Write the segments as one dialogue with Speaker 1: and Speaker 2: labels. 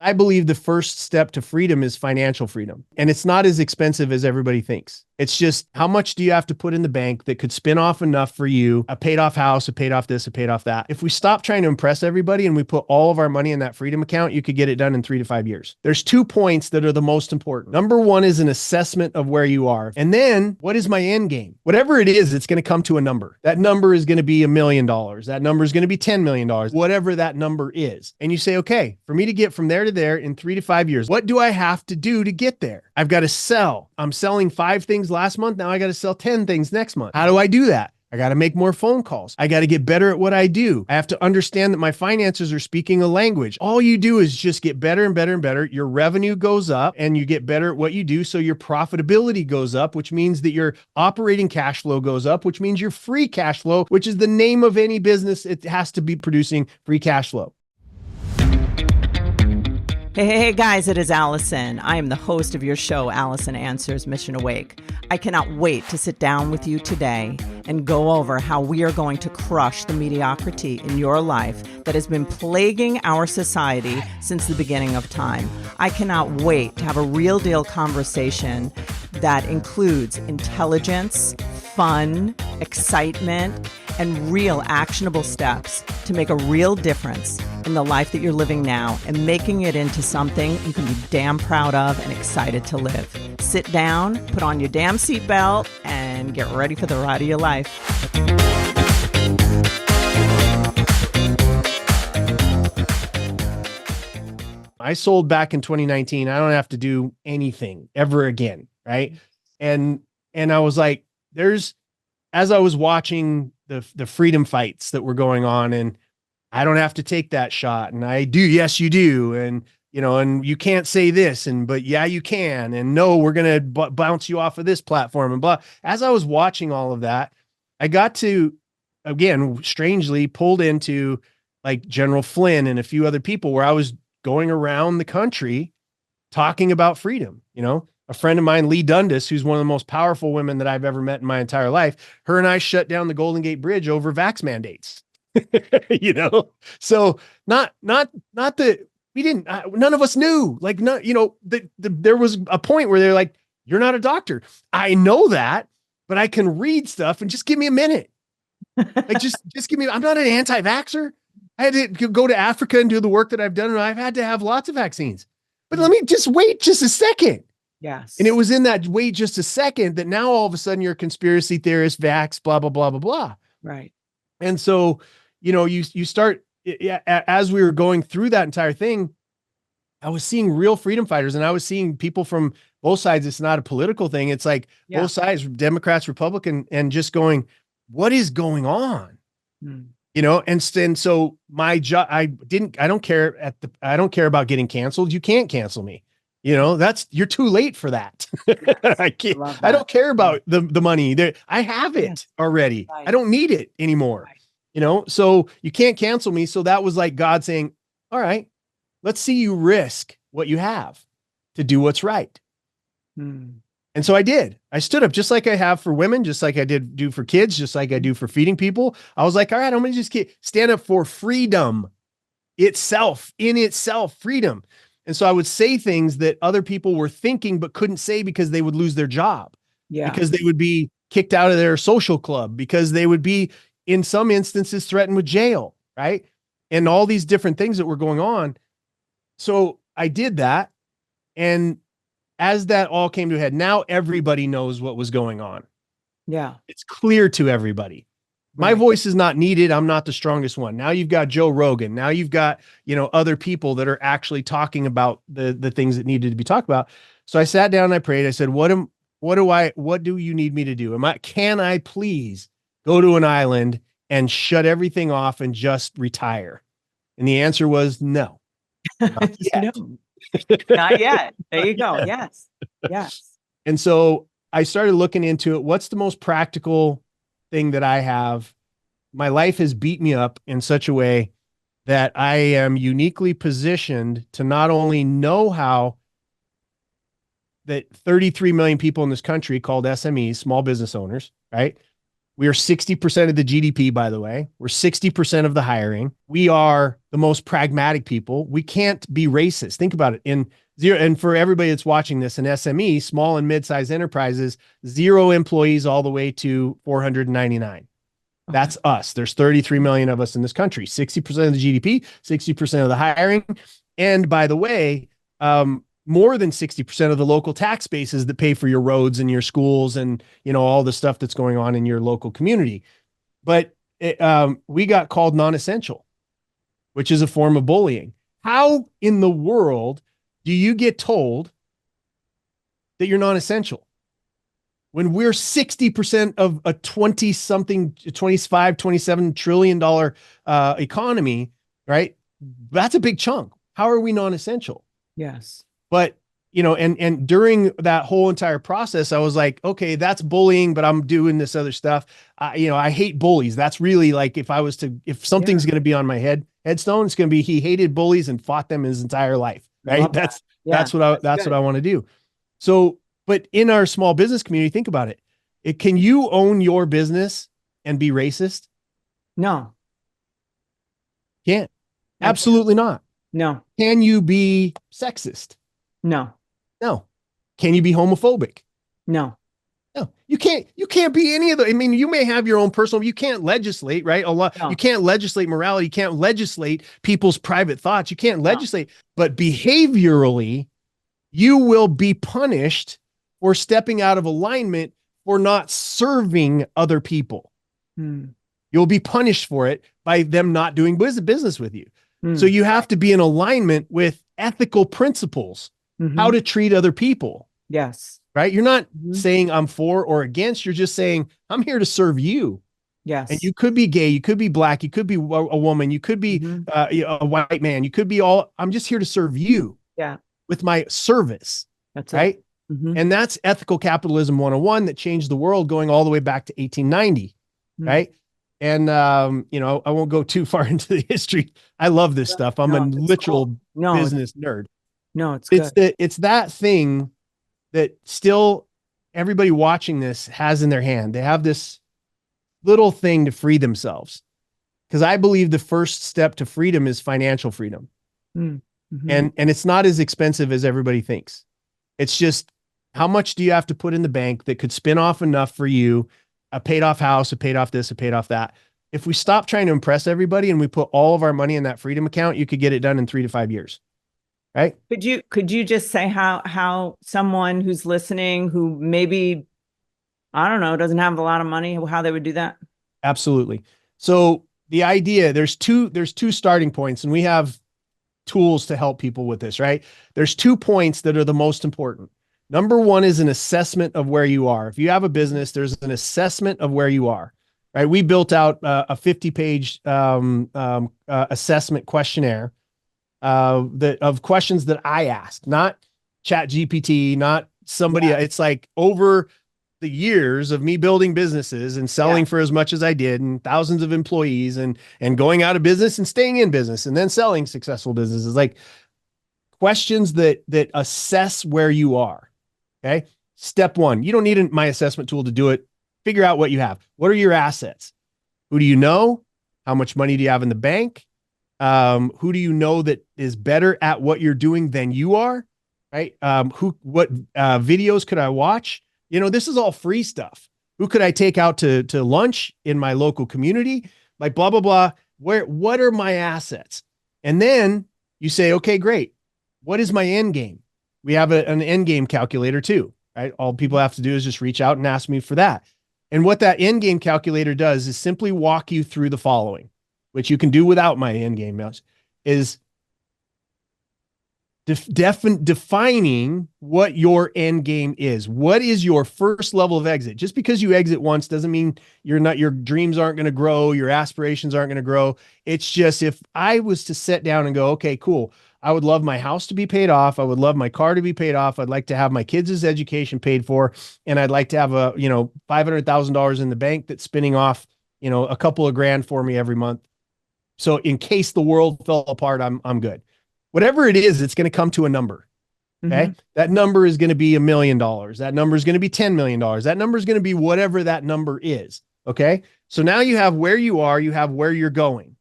Speaker 1: I believe the first step to freedom is financial freedom. And it's not as expensive as everybody thinks. It's just how much do you have to put in the bank that could spin off enough for you, a paid off house, a paid off this, a paid off that. If we stop trying to impress everybody and we put all of our money in that freedom account, you could get it done in 3 to 5 years. There's 2 points that are the most important. Number one is an assessment of where you are. And then what is my end game? Whatever it is, it's going to come to a number. That number is going to be $1 million. That number is going to be $10 million, whatever that number is. And you say, okay, for me to get from there to there in 3 to 5 years, what do I have to do to get there? I've got to sell. I'm selling 5 things last month. Now I got to sell 10 things next month. How do I do that? I got to make more phone calls. I got to get better at what I do. I have to understand that my finances are speaking a language. All you do is just get better and better and better. Your revenue goes up and you get better at what you do. So your profitability goes up, which means that your operating cash flow goes up, which means your free cash flow, which is the name of any business. It has to be producing free cash flow.
Speaker 2: Hey, guys, it is Alison. I am the host of your show, Alison Answers Mission Awake. I cannot wait to sit down with you today and go over how we are going to crush the mediocrity in your life that has been plaguing our society since the beginning of time. I cannot wait to have a real deal conversation that includes intelligence, fun, excitement, and real actionable steps to make a real difference in the life that you're living now and making it into something you can be damn proud of and excited to live. Sit down, put on your damn seatbelt, and get ready for the ride of your life.
Speaker 1: I sold back in 2019. I don't have to do anything ever again, right? And I was like, as I was watching the freedom fights that were going on, and I don't have to take that shot, and I do, yes, you do, and and you can't say this, but yeah, you can, and no, we're gonna bounce you off of this platform, and blah. As I was watching all of that, I got to, again, strangely pulled into like General Flynn and a few other people where I was going around the country talking about freedom. A friend of mine, Lee Dundas, who's one of the most powerful women that I've ever met in my entire life, her and I shut down the Golden Gate Bridge over vax mandates. So not that we didn't, none of us knew, like, not, there was a point where they're like, you're not a doctor. I know that, but I can read stuff, and just give me a minute. Like, just give me, I'm not an anti-vaxxer. I had to go to Africa and do the work that I've done, and I've had to have lots of vaccines, but let me just wait just a second.
Speaker 2: Yes.
Speaker 1: And it was in that wait just a second that now all of a sudden you're a conspiracy theorist, vax, blah, blah, blah, blah, blah.
Speaker 2: Right.
Speaker 1: And so, you start, as we were going through that entire thing, I was seeing real freedom fighters, and I was seeing people from both sides. It's not a political thing. It's like both sides, Democrats, Republican, and just going, what is going on? And so my job, I don't care about getting canceled. You can't cancel me. You're too late for that. I can't, I don't care about the money there. I have it already. Right. I don't need it anymore. Right. So you can't cancel me. So that was like God saying, all right, let's see you risk what you have to do what's right. And so I did. I stood up just like I have for women, just like I do for kids, just like I do for feeding people. I was like, all right, I'm going to just stand up for freedom itself, freedom. And so I would say things that other people were thinking but couldn't say because they would lose their job. Yeah. Because they would be kicked out of their social club, because they would be, in some instances, threatened with jail, right? And all these different things that were going on. So I did that. And as that all came to a head, now everybody knows what was going on. Yeah. It's clear to everybody. My voice is not needed. I'm not the strongest one. Now you've got Joe Rogan. Now you've got, other people that are actually talking about the things that needed to be talked about. So I sat down and I prayed. I said, what do you need me to do? Can I please go to an island and shut everything off and just retire? And the answer was no. Not yet.
Speaker 2: No. Not yet. There you go. Yes. Yes.
Speaker 1: And so I started looking into it. What's the most practical thing that I have? My life has beat me up in such a way that I am uniquely positioned to not only know how that 33 million people in this country, called SMEs, small business owners, right? We are 60% of the GDP, by the way. We're 60% of the hiring. We are the most pragmatic people. We can't be racist. Think about it. And for everybody that's watching this, an SME, small and mid-sized enterprises, 0 employees all the way to 499. That's us. There's 33 million of us in this country, 60% of the GDP, 60% of the hiring. And by the way, more than 60% of the local tax bases that pay for your roads and your schools and, all the stuff that's going on in your local community. But we got called non-essential, which is a form of bullying. How in the world do you get told that you're non-essential when we're 60% of a 25, $27 trillion economy, right? That's a big chunk. How are we non-essential?
Speaker 2: Yes.
Speaker 1: But, and during that whole entire process, I was like, okay, that's bullying, but I'm doing this other stuff. I hate bullies. That's really like, if something's going to be on my headstone, it's going to be, he hated bullies and fought them his entire life. Right. That's what I want to do. So, but in our small business community, think about it. Can you own your business and be racist?
Speaker 2: No.
Speaker 1: Can't. Absolutely not.
Speaker 2: No.
Speaker 1: Can you be sexist?
Speaker 2: No.
Speaker 1: No. Can you be homophobic?
Speaker 2: No.
Speaker 1: No. You can't be any of those. I mean, you may have your own personal, you can't legislate, right? You can't legislate morality. You can't legislate people's private thoughts. You can't legislate, but behaviorally, you will be punished for stepping out of alignment for not serving other people. You'll be punished for it by them not doing business with you. So you have to be in alignment with ethical principles, how to treat other people.
Speaker 2: Yes.
Speaker 1: Right? You're not saying I'm for or against. You're just saying, I'm here to serve you.
Speaker 2: Yes.
Speaker 1: And you could be gay. You could be black. You could be a woman. You could be a white man. You could be I'm just here to serve you.
Speaker 2: Yeah.
Speaker 1: With my service. That's right. And that's ethical capitalism 101 that changed the world going all the way back to 1890. Right. And, I won't go too far into the history. I love this stuff. I'm a literal business nerd.
Speaker 2: No, it's good.
Speaker 1: It's that thing that still everybody watching this has in their hand. They have this little thing to free themselves. Because I believe the first step to freedom is financial freedom. And it's not as expensive as everybody thinks. It's just, how much do you have to put in the bank that could spin off enough for you, a paid off house, a paid off this, a paid off that. If we stop trying to impress everybody and we put all of our money in that freedom account, you could get it done in 3 to 5 years. Right.
Speaker 2: Could you just say how someone who's listening, who maybe, I don't know, doesn't have a lot of money, how they would do that?
Speaker 1: Absolutely. So the idea, there's two starting points, and we have tools to help people with this, right? There's 2 points that are the most important. Number one is an assessment of where you are. If you have a business, there's an assessment of where you are, right? We built out a 50-page assessment questionnaire of questions that I asked, not Chat GPT, not somebody. It's like over the years of me building businesses and selling for as much as I did, and thousands of employees, and going out of business and staying in business and then selling successful businesses, like questions that assess where you are. Okay. Step one, you don't need my assessment tool to do it. Figure out what you have. What are your assets? Who do you know? How much money do you have in the bank? Who do you know that is better at what you're doing than you are? Right. What videos could I watch? This is all free stuff. Who could I take out to lunch in my local community? Like blah, blah, blah. What are my assets? And then you say, okay, great. What is my end game? We have an end game calculator too, right? All people have to do is just reach out and ask me for that. And what that end game calculator does is simply walk you through the following, which you can do without my end game mouse, is defining what your end game is. What is your first level of exit? Just because you exit once doesn't mean your dreams aren't going to grow, your aspirations aren't going to grow. It's just, if I was to sit down and go, okay, cool, I would love my house to be paid off. I would love my car to be paid off. I'd like to have my kids' education paid for. And I'd like to have $500,000 in the bank that's spinning off, a couple of grand for me every month. So in case the world fell apart, I'm good. Whatever it is, it's going to come to a number. Okay. That number is going to be $1 million. That number is going to be $10 million. That number is going to be whatever that number is. Okay. So now you have where you are, you have where you're going.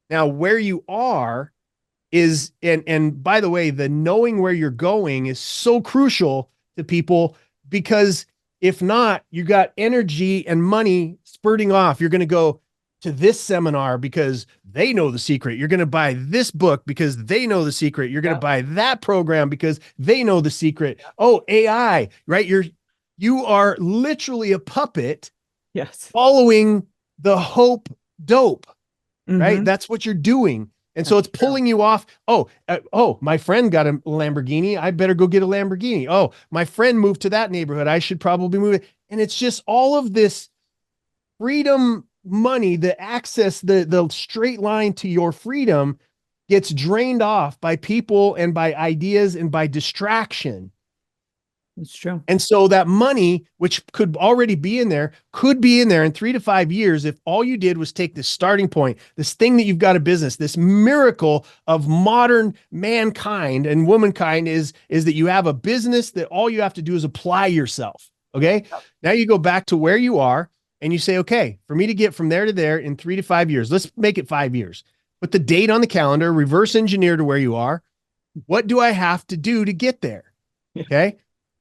Speaker 1: Now, where you are is, and by the way, the knowing where you're going is so crucial to people, because if not, you got energy and money spurting off. You're going to go to this seminar because they know the secret. You're going to buy this book because they know the secret. You're going to buy that program because they know the secret. Oh, AI, right? You are literally a puppet.
Speaker 2: Yes.
Speaker 1: Following the hope dope, right? That's what you're doing. And so it's pulling you off. Oh, my friend got a Lamborghini. I better go get a Lamborghini. Oh, my friend moved to that neighborhood. I should probably move it. And it's just all of this freedom money, the access, the straight line to your freedom gets drained off by people and by ideas and by distraction.
Speaker 2: It's true.
Speaker 1: And so that money, which could already be in there, could be in there in 3 to 5 years if all you did was take this starting point, this thing that you've got a business, this miracle of modern mankind and womankind is that you have a business that all you have to do is apply yourself. Okay. Now you go back to where you are and you say, okay, for me to get from there to there in 3 to 5 years, let's make it 5 years. Put the date on the calendar, reverse engineer to where you are. What do I have to do to get there? Okay.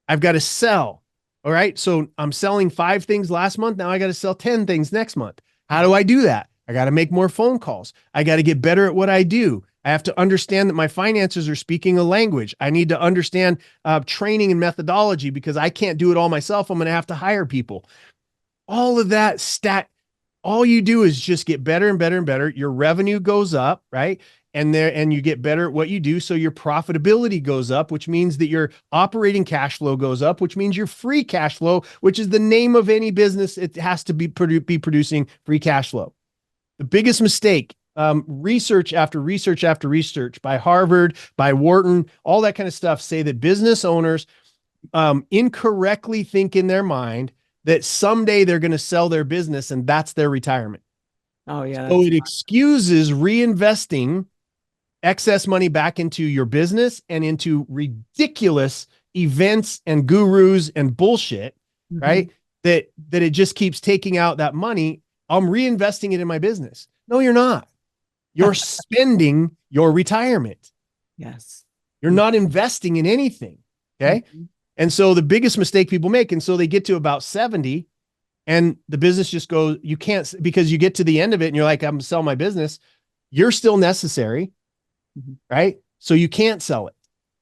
Speaker 1: I've got to sell. All right. So I'm selling 5 things last month. Now I got to sell 10 things next month. How do I do that? I got to make more phone calls. I got to get better at what I do. I have to understand that my finances are speaking a language. I need to understand training and methodology, because I can't do it all myself. I'm going to have to hire people. All of that all you do is just get better and better and better. Your revenue goes up, right? And you get better at what you do. So your profitability goes up, which means that your operating cash flow goes up, which means your free cash flow, which is the name of any business. It has to be producing free cash flow. The biggest mistake, research after research after research by Harvard, by Wharton, all that kind of stuff, say that business owners incorrectly think in their mind that someday they're going to sell their business and that's their retirement.
Speaker 2: Oh, yeah.
Speaker 1: So it excuses reinvesting excess money back into your business and into ridiculous events and gurus and bullshit, right? That it just keeps taking out that money. I'm reinvesting it in my business. No, you're not. You're spending your retirement.
Speaker 2: Yes.
Speaker 1: You're not investing in anything. Okay. And so the biggest mistake people make, and so they get to about 70 and the business just goes, you can't, because you get to the end of it and you're like, I'm gonna sell my business. You're still necessary, right? So you can't sell it.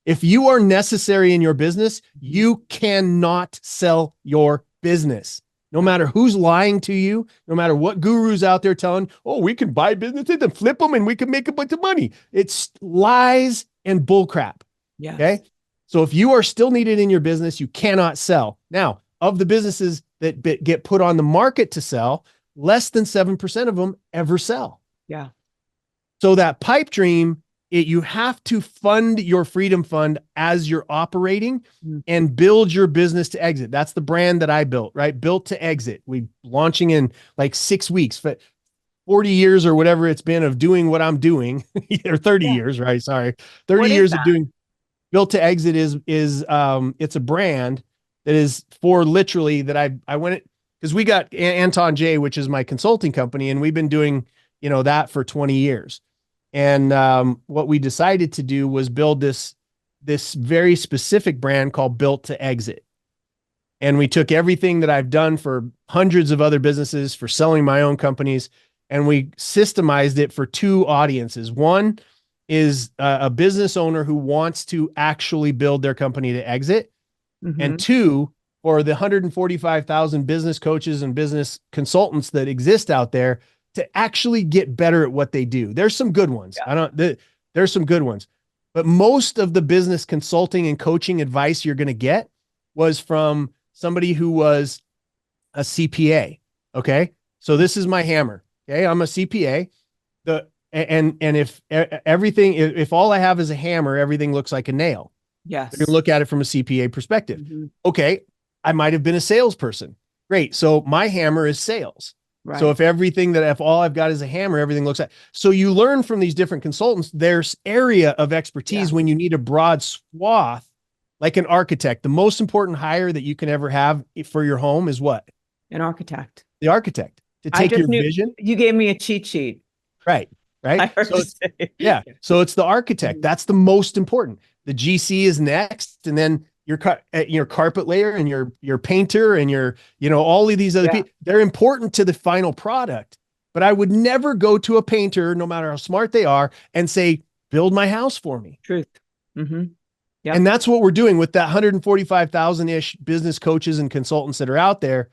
Speaker 1: If you are necessary in your business, you cannot sell your business. No matter who's lying to you, no matter what guru's out there telling, oh, we can buy businesses and flip them and we can make a bunch of money. It's lies and bullcrap.
Speaker 2: Yeah.
Speaker 1: Okay. So if you are still needed in your business, you cannot sell. Now, of the businesses that get put on the market to sell, less than 7% of them ever sell.
Speaker 2: Yeah.
Speaker 1: So that pipe dream, you have to fund your freedom fund as you're operating and build your business to exit. That's the brand that I built, right? Built to exit. We launching in like 6 weeks, but 40 years or whatever it's been of doing what I'm doing, or 30 years, right? Sorry. 30 years of doing. Built to Exit is it's a brand that is for literally that I went, because we got Anton J, which is my consulting company, and we've been doing, that for 20 years. And what we decided to do was build this very specific brand called Built to Exit. And we took everything that I've done for hundreds of other businesses, for selling my own companies, and we systemized it for 2 audiences. One is a business owner who wants to actually build their company to exit. And 2, for the 145,000 business coaches and business consultants that exist out there to actually get better at what they do. There's some good ones. There's some good ones, but most of the business consulting and coaching advice you're going to get was from somebody who was a CPA. Okay. So this is my hammer. Okay. I'm a CPA. And if everything, if all I have is a hammer, everything looks like a nail.
Speaker 2: Yes.
Speaker 1: You can look at it from a CPA perspective. Okay. I might've been a salesperson. Great. So my hammer is sales. Right. So if all I've got is a hammer, everything looks like, so you learn from these different consultants, there's area of expertise when you need a broad swath, like an architect. The most important hire that you can ever have for your home is what?
Speaker 2: An architect.
Speaker 1: The architect. to
Speaker 2: I
Speaker 1: take
Speaker 2: just
Speaker 1: your
Speaker 2: knew
Speaker 1: vision.
Speaker 2: you gave me a cheat sheet.
Speaker 1: Right.
Speaker 2: I
Speaker 1: Right.
Speaker 2: heard
Speaker 1: So
Speaker 2: you
Speaker 1: it's,
Speaker 2: say.
Speaker 1: yeah. So it's the architect. That's the most important. The GC is next. And then your carpet layer and your painter and all of these other
Speaker 2: Yeah.
Speaker 1: people, they're important to the final product. But I would never go to a painter, no matter how smart they are, and say, build my house for me.
Speaker 2: Truth. Mm-hmm. Yep.
Speaker 1: And that's what we're doing with that 145,000-ish business coaches and consultants that are out there.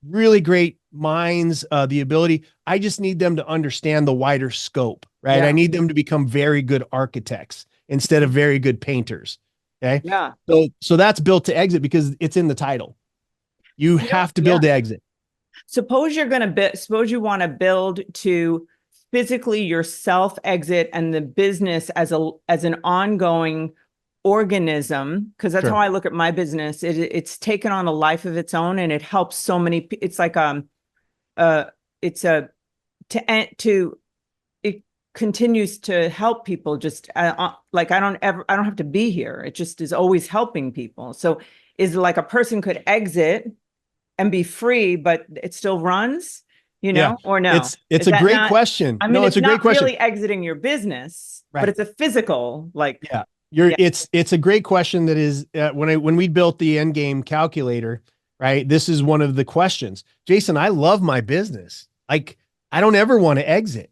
Speaker 1: Really great minds, the ability. I just need them to understand the wider scope, right?
Speaker 2: Yeah.
Speaker 1: I need them to become very good architects instead of very good painters. Okay.
Speaker 2: Yeah.
Speaker 1: So that's built to exit because it's in the title. You have to build to exit.
Speaker 2: Suppose you're going to suppose you want to build to physically yourself exit and the business as an ongoing organism, because that's how I look at my business. It's taken on a life of its own, and it helps so many. It's like it continues to help people. Just like I don't have to be here. It just is always helping people. So is like a person could exit and be free, but it still runs, or no?
Speaker 1: It's a great question.
Speaker 2: I mean,
Speaker 1: no, it's a great question.
Speaker 2: Really exiting your business, but it's a physical, like,
Speaker 1: it's a great question. That is when we built the end game calculator, right? This is one of the questions. Jason, I love my business. Like, I don't ever want to exit.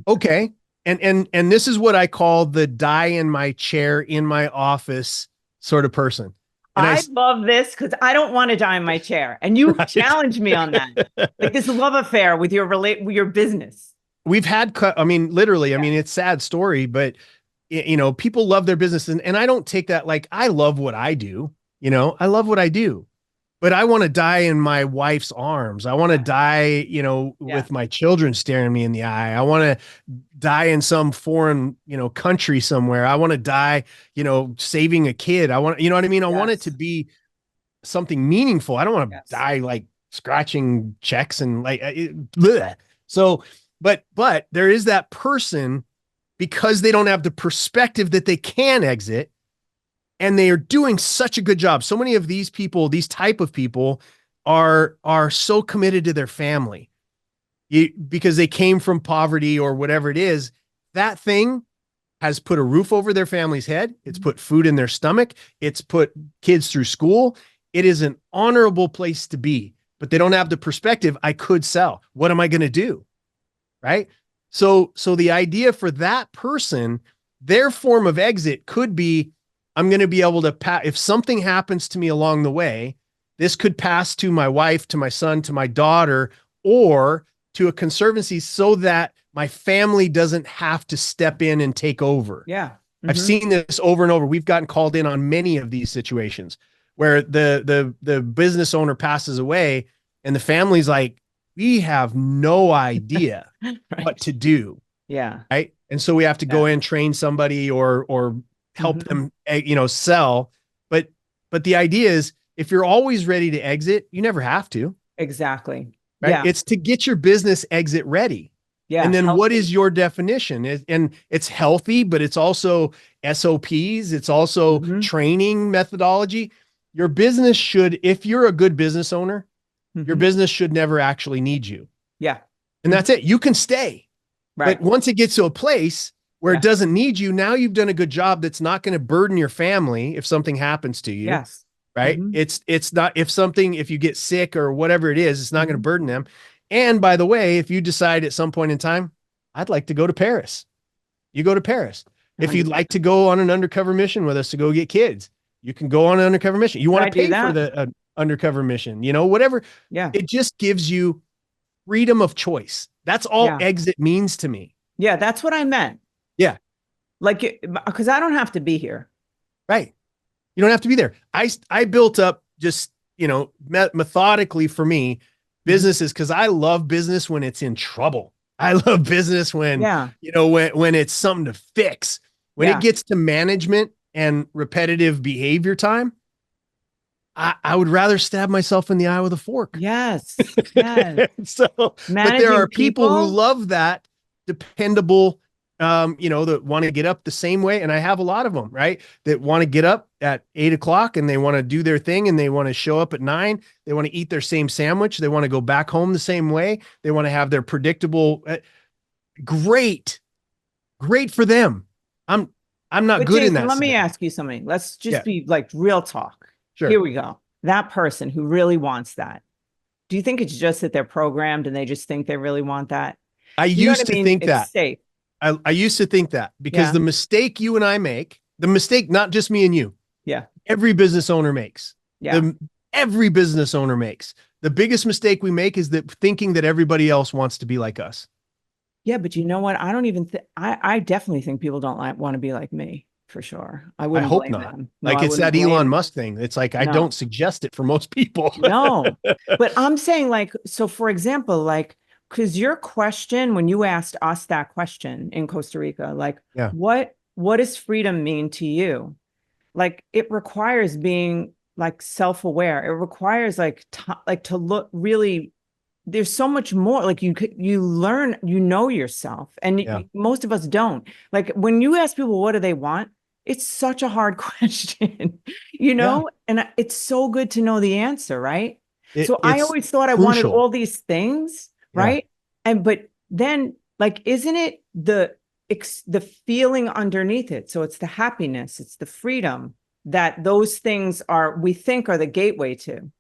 Speaker 1: Okay. And this is what I call the die in my chair in my office sort of person. And
Speaker 2: I love this because I don't want to die in my chair. And you challenged me on that. Like this love affair with your business.
Speaker 1: We've had, literally, it's a sad story, but people love their business. And I don't take that like, I love what I do. I love what I do. But I want to die in my wife's arms. I want to die, with my children staring me in the eye. I want to die in some foreign, country somewhere. I want to die, saving a kid. I want, you know what I mean? I want it to be something meaningful. I don't want to die like scratching checks and like, bleh. So, but there is that person, because they don't have the perspective that they can exit. And they are doing such a good job. So many of these people, these type of people are so committed to their family because they came from poverty or whatever it is. That thing has put a roof over their family's head. It's put food in their stomach. It's put kids through school. It is an honorable place to be, but they don't have the perspective. I could sell. What am I going to do? Right. So the idea for that person, their form of exit could be, I'm going to be able to if something happens to me along the way, this could pass to my wife, to my son, to my daughter, or to a conservancy so that my family doesn't have to step in and take over.
Speaker 2: Yeah. Mm-hmm.
Speaker 1: I've seen this over and over. We've gotten called in on many of these situations where the business owner passes away and the family's like, we have no idea what to do.
Speaker 2: Yeah.
Speaker 1: Right. And so we have to go in, train somebody or help them, sell. But the idea is, if you're always ready to exit, you never have to.
Speaker 2: Exactly.
Speaker 1: Right.
Speaker 2: Yeah.
Speaker 1: It's to get your business exit ready.
Speaker 2: Yeah.
Speaker 1: And then what is your definition? And it's healthy, but it's also SOPs. It's also training methodology. Your business should, if you're a good business owner, your business should never actually need you.
Speaker 2: Yeah.
Speaker 1: And that's it. You can stay.
Speaker 2: Right.
Speaker 1: But once it gets to a place where it doesn't need you, now you've done a good job that's not going to burden your family if something happens to you.
Speaker 2: Yes.
Speaker 1: Right. It's not, if you get sick or whatever it is, it's not going to burden them. And by the way, if you decide at some point in time, I'd like to go to Paris, you go to Paris. If you'd like to go on an undercover mission with us to go get kids, you can go on an undercover mission. You want to pay for the undercover mission, whatever.
Speaker 2: Yeah.
Speaker 1: It just gives you freedom of choice. That's all exit means to me.
Speaker 2: Yeah. That's what I meant.
Speaker 1: Yeah.
Speaker 2: Like, because I don't have to be here.
Speaker 1: Right. You don't have to be there. I built up just, methodically for me, businesses, because I love business when it's in trouble. I love business when, when it's something to fix. When it gets to management and repetitive behavior time, I would rather stab myself in the eye with a fork.
Speaker 2: Yes. Yes.
Speaker 1: But there are people who love that dependable that want to get up the same way. And I have a lot of them, right? That want to get up at 8 o'clock and they want to do their thing and they want to show up at 9. They want to eat their same sandwich. They want to go back home the same way. They want to have their predictable, great for them. I'm not good
Speaker 2: Jason,
Speaker 1: in that.
Speaker 2: Let me ask you something. Let's just be like real talk.
Speaker 1: Sure.
Speaker 2: Here we go. That person who really wants that. Do you think it's just that they're programmed and they just think they really want that?
Speaker 1: I used to think that.
Speaker 2: Safe.
Speaker 1: I used to think that because the mistake you and I make, the mistake, not just me and you.
Speaker 2: Yeah.
Speaker 1: Every business owner makes.
Speaker 2: Yeah.
Speaker 1: Every business owner makes. The biggest mistake we make is that thinking that everybody else wants to be like us.
Speaker 2: Yeah, but you know what? I don't even think, I definitely think people don't want to be like me, for sure. I hope
Speaker 1: not. No, it's that Elon Musk thing. It's like, I don't suggest it for most people.
Speaker 2: No, but I'm saying like, so for example, like, because your question, when you asked us that question in Costa Rica, like, what does freedom mean to you? Like, it requires being like self-aware. It requires like to look really. There's so much more. Like you learn, yourself, and most of us don't. Like when you ask people what do they want, it's such a hard question, and it's so good to know the answer, right? So I always thought I wanted all these things. Right. But then like, isn't it the feeling underneath it? So it's the happiness, it's the freedom that those things we think are the gateway to,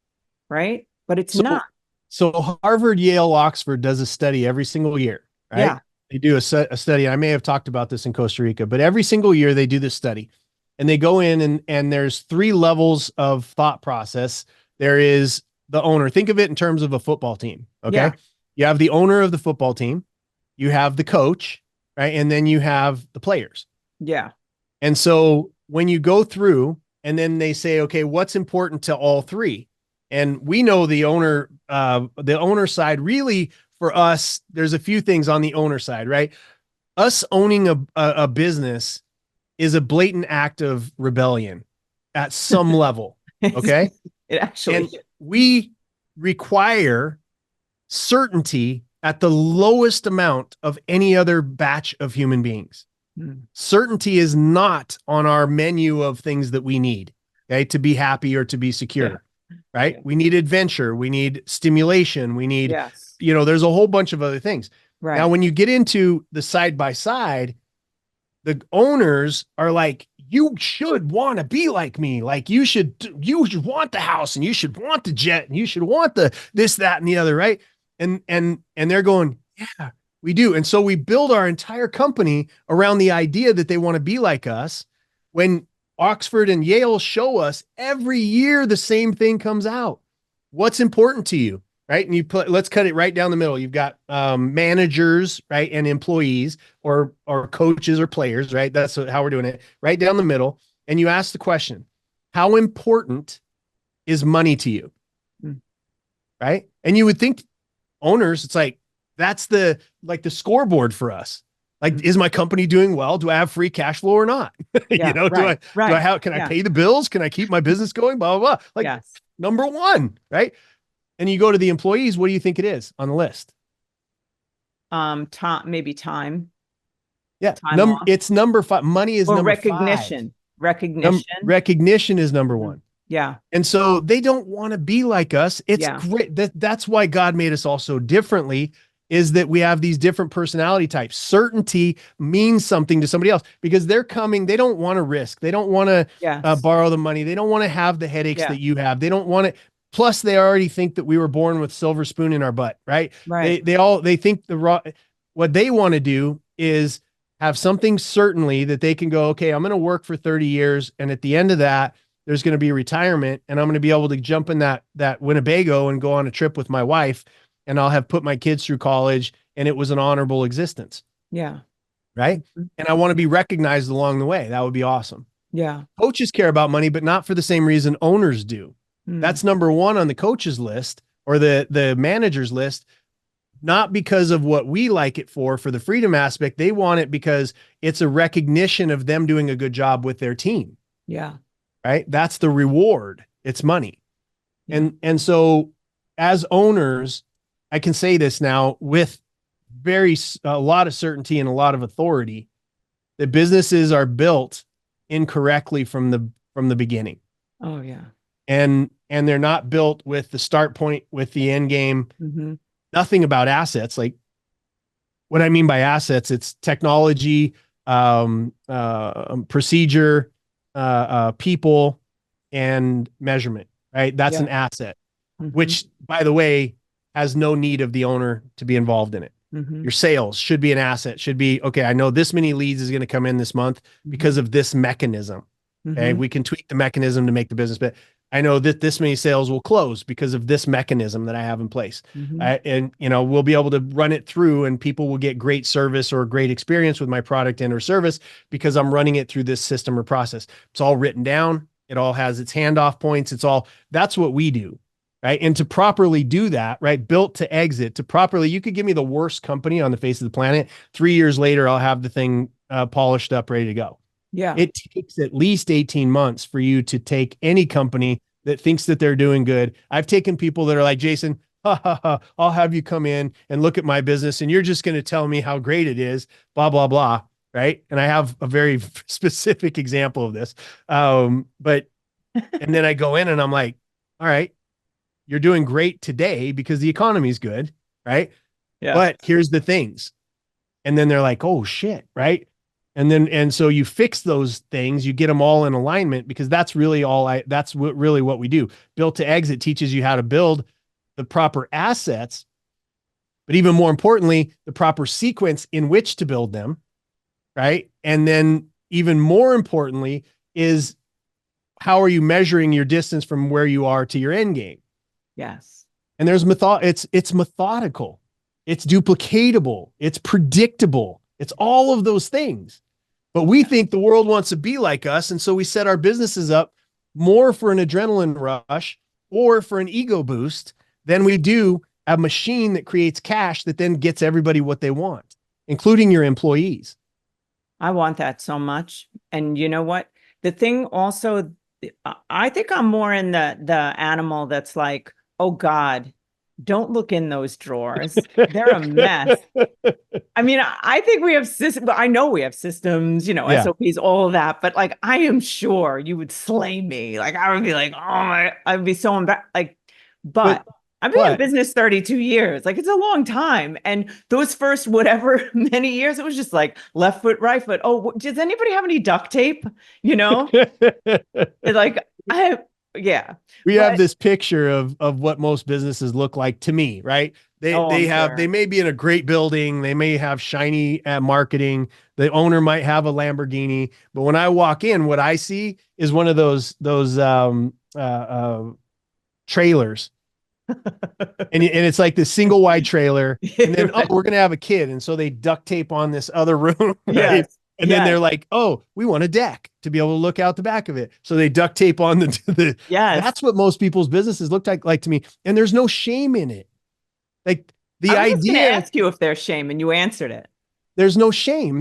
Speaker 2: right? But it's not.
Speaker 1: So Harvard, Yale, Oxford does a study every single year, right?
Speaker 2: Yeah.
Speaker 1: They do a study. I may have talked about this in Costa Rica, but every single year they do this study and they go in and there's 3 levels of thought process. There is the owner. Think of it in terms of a football team. Okay. Yeah. You have the owner of the football team, you have the coach, right? And then you have the players.
Speaker 2: Yeah.
Speaker 1: And so when you go through and then they say, okay, what's important to all 3? And we know the owner side really for us, there's a few things on the owner side, right? Us owning a business is a blatant act of rebellion at some level. Okay.
Speaker 2: It actually,
Speaker 1: and we require certainty at the lowest amount of any other batch of human beings. Certainty is not on our menu of things that we need, okay, to be happy or to be secure, right? Yeah. We need adventure. We need stimulation. We need, there's a whole bunch of other things. Right. Now, when you get into the side-by-side, the owners are like, you should want to be like me. Like you should want the house and you should want the jet and you should want the this, that, and the other, right? And they're going, yeah, we do. And so we build our entire company around the idea that they want to be like us. When Oxford and Yale show us every year the same thing comes out. What's important to you, right? And let's cut it right down the middle. You've got managers, right, and employees, or coaches or players, right? That's how we're doing it. Right down the middle. And you ask the question, how important is money to you? Right? And you would think owners, it's like, that's the scoreboard for us. Like, is my company doing well? Do I have free cash flow or not?
Speaker 2: Yeah,
Speaker 1: Can I pay the bills? Can I keep my business going? Blah, blah, blah. Like number one, right? And you go to the employees. What do you think it is on the list?
Speaker 2: Maybe time.
Speaker 1: Yeah. It's number 5. Money is number 5. Recognition is number 1.
Speaker 2: Yeah.
Speaker 1: And so they don't want to be like us. It's great. That's why God made us all so differently, is that we have these different personality types. Certainty means something to somebody else because they're coming. They don't want to risk. They don't want to borrow the money. They don't want to have the headaches that you have. They don't want it. Plus they already think that we were born with silver spoon in our butt, right?
Speaker 2: Right.
Speaker 1: They think what they want to do is have something certainly that they can go, okay, I'm going to work for 30 years. And at the end of that, there's going to be retirement and I'm going to be able to jump in that Winnebago and go on a trip with my wife. And I'll have put my kids through college and it was an honorable existence.
Speaker 2: Yeah.
Speaker 1: Right. And I want to be recognized along the way. That would be awesome.
Speaker 2: Yeah.
Speaker 1: Coaches care about money, but not for the same reason owners do. That's number 1 on the coaches list or the manager's list, not because of what we like it for the freedom aspect. They want it because it's a recognition of them doing a good job with their team.
Speaker 2: Yeah.
Speaker 1: Right. That's the reward. It's money. Yeah. And so as owners, I can say this now with a lot of certainty and a lot of authority that businesses are built incorrectly from the beginning.
Speaker 2: Oh yeah.
Speaker 1: And they're not built with the start point, with the end game. Nothing about assets. Like, what I mean by assets, it's technology, procedure, people, and measurement, right? That's an asset, which, by the way, has no need of the owner to be involved in it. Your sales should be an asset, should be, okay, I know this many leads is going to come in this month because of this mechanism. Okay. We can tweak the mechanism to make the business, but I know that this many sales will close because of this mechanism that I have in place. And, we'll be able to run it through, and people will get great service or great experience with my product and or service because I'm running it through this system or process. It's all written down. It all has its handoff points. That's what we do. Right. And to properly do that, right, built to exit, to properly, you could give me the worst company on the face of the planet. 3 years later, I'll have the thing polished up, ready to go.
Speaker 2: Yeah.
Speaker 1: It takes at least 18 months for you to take any company that thinks that they're doing good. I've taken people that are like, Jason, I'll have you come in and look at my business, and you're just going to tell me how great it is, blah, blah, blah. Right. And I have a very specific example of this. And then I go in and I'm like, all right, you're doing great today because the economy is good. Right.
Speaker 2: Yeah.
Speaker 1: But here's the things. And then they're like, oh shit. Right. And so you fix those things, you get them all in alignment, because that's really really what we do. Built to exit teaches you how to build the proper assets, but even more importantly, the proper sequence in which to build them. Right. And then even more importantly is, how are you measuring your distance from where you are to your end game?
Speaker 2: Yes.
Speaker 1: And there's it's methodical, it's duplicatable, it's predictable. It's all of those things. But we think the world wants to be like us. And so we set our businesses up more for an adrenaline rush or for an ego boost than we do a machine that creates cash that then gets everybody what they want, including your employees.
Speaker 2: I want that so much. And you know what? The thing also, I think I'm more in the animal that's like, oh God, don't look in those drawers. They're a mess. I mean, I think we have systems. I know we have systems, SOPs, all of that. But like, I am sure you would slay me. Like, I would be like, I'd be so embarrassed. Like, but I've been in business 32 years. Like, it's a long time. And those first whatever many years, it was just like left foot, right foot. Oh, does anybody have any duct tape? Like, we have this picture of what most businesses look like to me, right? They may be in a great building. They may have shiny marketing. The owner might have a Lamborghini, but when I walk in, what I see is one of those trailers. and it's like this single wide trailer. And then, we're going to have a kid. And so they duct tape on this other room. Right? Yes. And then they're like, oh, we want a deck to be able to look out the back of it. So they duct tape on the that's what most people's businesses look like to me. And there's no shame in it. Like, the idea. I was going to ask you if there's shame, and you answered it. There's no shame.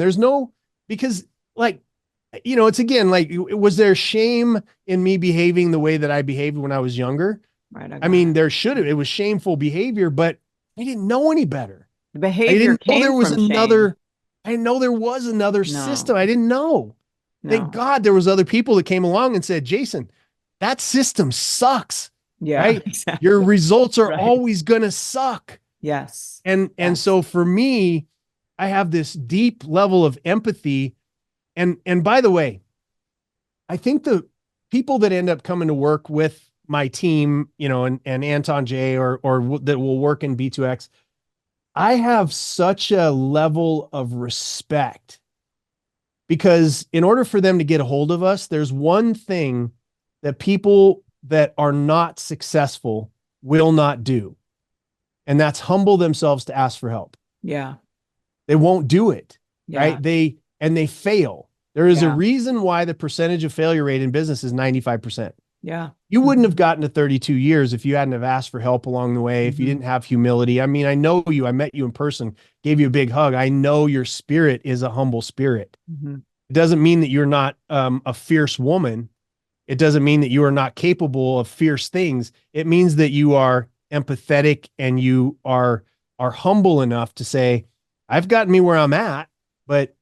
Speaker 2: Because like, it's again, like, was there shame in me behaving the way that I behaved when I was younger? Right. I mean, there should have. It was shameful behavior, but I didn't know any better. The behavior I didn't know there was another system. I didn't know. No. Thank God there was other people that came along and said, Jason, that system sucks. Yeah. Right. Exactly. Your results are always going to suck. Yes. And so for me, I have this deep level of empathy. And by the way, I think the people that end up coming to work with my team, and Anton J or that will work in B2X, I have such a level of respect, because in order for them to get a hold of us, there's one thing that people that are not successful will not do. And that's humble themselves to ask for help. Yeah. They won't do it. Yeah. Right. They fail. There is a reason why the percentage of failure rate in business is 95%. Yeah. You wouldn't have gotten to 32 years if you hadn't have asked for help along the way, if you didn't have humility. I mean, I know you, I met you in person, gave you a big hug. I know your spirit is a humble spirit. It doesn't mean that you're not a fierce woman. It doesn't mean that you are not capable of fierce things. It means that you are empathetic and you are humble enough to say,
Speaker 1: I've gotten me where I'm at, but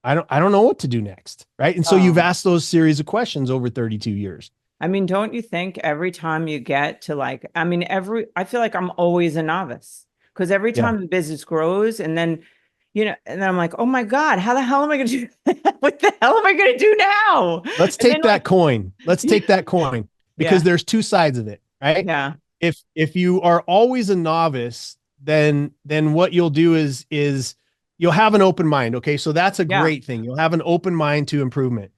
Speaker 1: I don't know what to do next. Right. And so you've
Speaker 2: Oh,
Speaker 1: asked those series of questions over 32 years.
Speaker 2: I mean, don't you think every time you get to like, I mean, I feel like I'm always a novice because every
Speaker 1: Yeah.
Speaker 2: time the business grows and then, and then I'm like, oh my God, how the hell am I going to do? What the hell am I going to do now?
Speaker 1: Let's
Speaker 2: And
Speaker 1: take
Speaker 2: then
Speaker 1: that
Speaker 2: like,
Speaker 1: coin. Let's take that coin because
Speaker 2: yeah,
Speaker 1: there's two sides of it. Right.
Speaker 2: yeah,
Speaker 1: If you are always a novice, then what you'll do is you'll have an open mind. Okay. So that's a
Speaker 2: yeah,
Speaker 1: great thing. You'll have an open mind to improvement.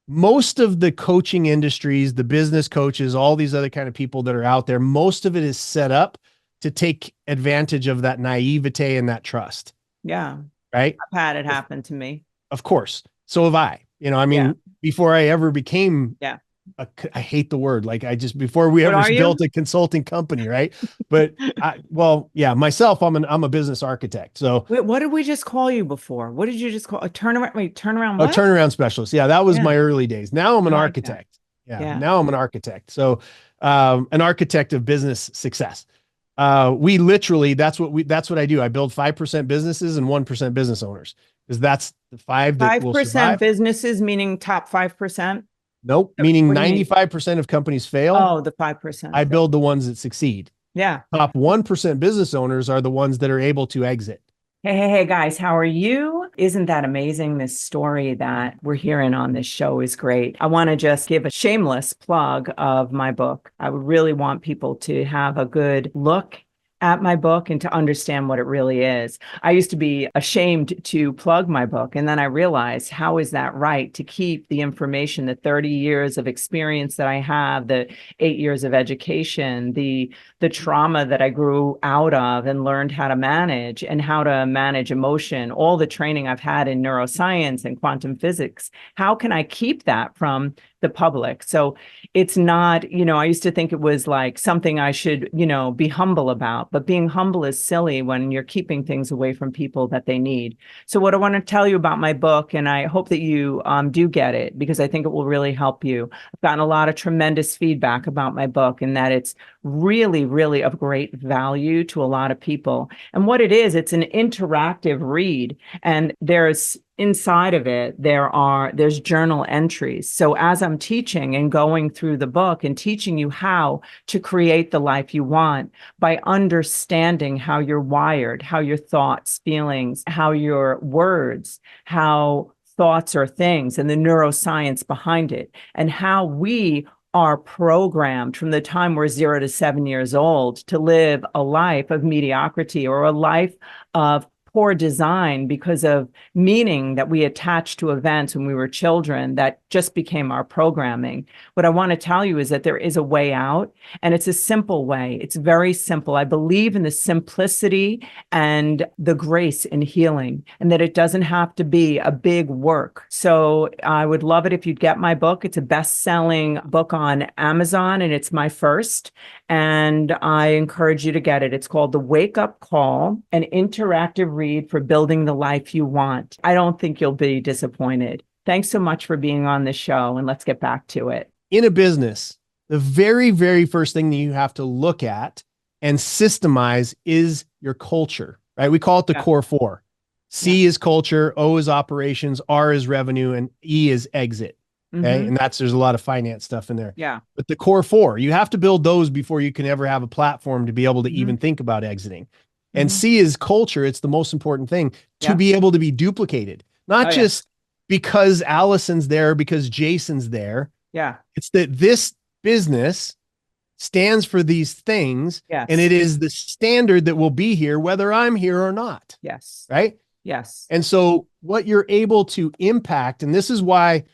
Speaker 1: Most of the coaching industries, the business coaches, all these other kind of people that are out there, most of it is set up to take advantage of that naivete and that trust.
Speaker 2: yeah.
Speaker 1: Right.
Speaker 2: I've had it happen to me.
Speaker 1: Of course. So have I. I
Speaker 2: Yeah,
Speaker 1: mean, before I ever became
Speaker 2: yeah.
Speaker 1: I hate the word. Like before we
Speaker 2: What
Speaker 1: ever
Speaker 2: are
Speaker 1: built
Speaker 2: you?
Speaker 1: a consulting company, right? But well, yeah, myself, I'm a business architect. So
Speaker 2: Wait, what did we just call you before? What did you just call a turnaround? Wait, turnaround
Speaker 1: a
Speaker 2: what?
Speaker 1: turnaround specialist. Yeah, that was
Speaker 2: Yeah,
Speaker 1: my early days. Now I'm
Speaker 2: I
Speaker 1: an
Speaker 2: like that.
Speaker 1: architect. Yeah,
Speaker 2: Yeah.
Speaker 1: now I'm an architect. So an architect of business success. We literally, that's what I do. I build 5% businesses and 1% business owners because that's the five that will
Speaker 2: 5%
Speaker 1: survive.
Speaker 2: businesses, meaning top 5%.
Speaker 1: Nope, meaning
Speaker 2: What do you mean?
Speaker 1: 95% of companies fail.
Speaker 2: Oh, the 5%.
Speaker 1: I build the ones that succeed.
Speaker 2: Yeah.
Speaker 1: Top 1% business owners are the ones that are able to exit.
Speaker 2: Hey, guys, how are you? Isn't that amazing? This story that we're hearing on this show is great. I want to just give a shameless plug of my book. I would really want people to have a good look at my book and to understand what it really is. I used to be ashamed to plug my book, and then I realized, how is that right, to keep the information, the 30 years of experience that I have, the 8 years of education, the trauma that I grew out of and learned how to manage, and how to manage emotion, all the training I've had in neuroscience and quantum physics. How can I keep that from the public? So it's not, I used to think it was like something I should, be humble about, but being humble is silly when you're keeping things away from people that they need. So what I want to tell you about my book, and I hope that you do get it, because I think it will really help you. I've gotten a lot of tremendous feedback about my book, and that it's really, really of great value to a lot of people. And what it is, it's an interactive read, and there's inside of it, there's journal entries. So as I'm teaching and going through the book and teaching you how to create the life you want by understanding how you're wired, how your thoughts, feelings, how your words, how thoughts are things, and the neuroscience behind it, and how we are programmed from the time we're 0 to 7 years old to live a life of mediocrity or a life of poor design because of meaning that we attached to events when we were children that just became our programming. What I want to tell you is that there is a way out, and it's a simple way. It's very simple. I believe in the simplicity and the grace in healing, and that it doesn't have to be a big work. So I would love it if you'd get my book. It's a best-selling book on Amazon, and it's my first. And I encourage you to get it. It's called The Wake Up Call, an interactive read for building the life you want. I don't think you'll be disappointed. Thanks so much for being on the show, and let's get back to it.
Speaker 1: In a business, the very, very first thing that you have to look at and systemize is your culture, right? We call it the core four. C is culture, O is operations, R is revenue, and E is exit. Okay. And there's a lot of finance stuff in there.
Speaker 2: Yeah.
Speaker 1: But the core four, you have to build those before you can ever have a platform to be able to even think about exiting. And C is culture. It's the most important thing to be able to be duplicated, not just because Allison's there, because Jason's there.
Speaker 2: Yeah.
Speaker 1: It's that this business stands for these things.
Speaker 2: Yes.
Speaker 1: And it is the standard that will be here, whether I'm here or not.
Speaker 2: Yes.
Speaker 1: Right.
Speaker 2: Yes.
Speaker 1: And so what you're able to impact, and this is why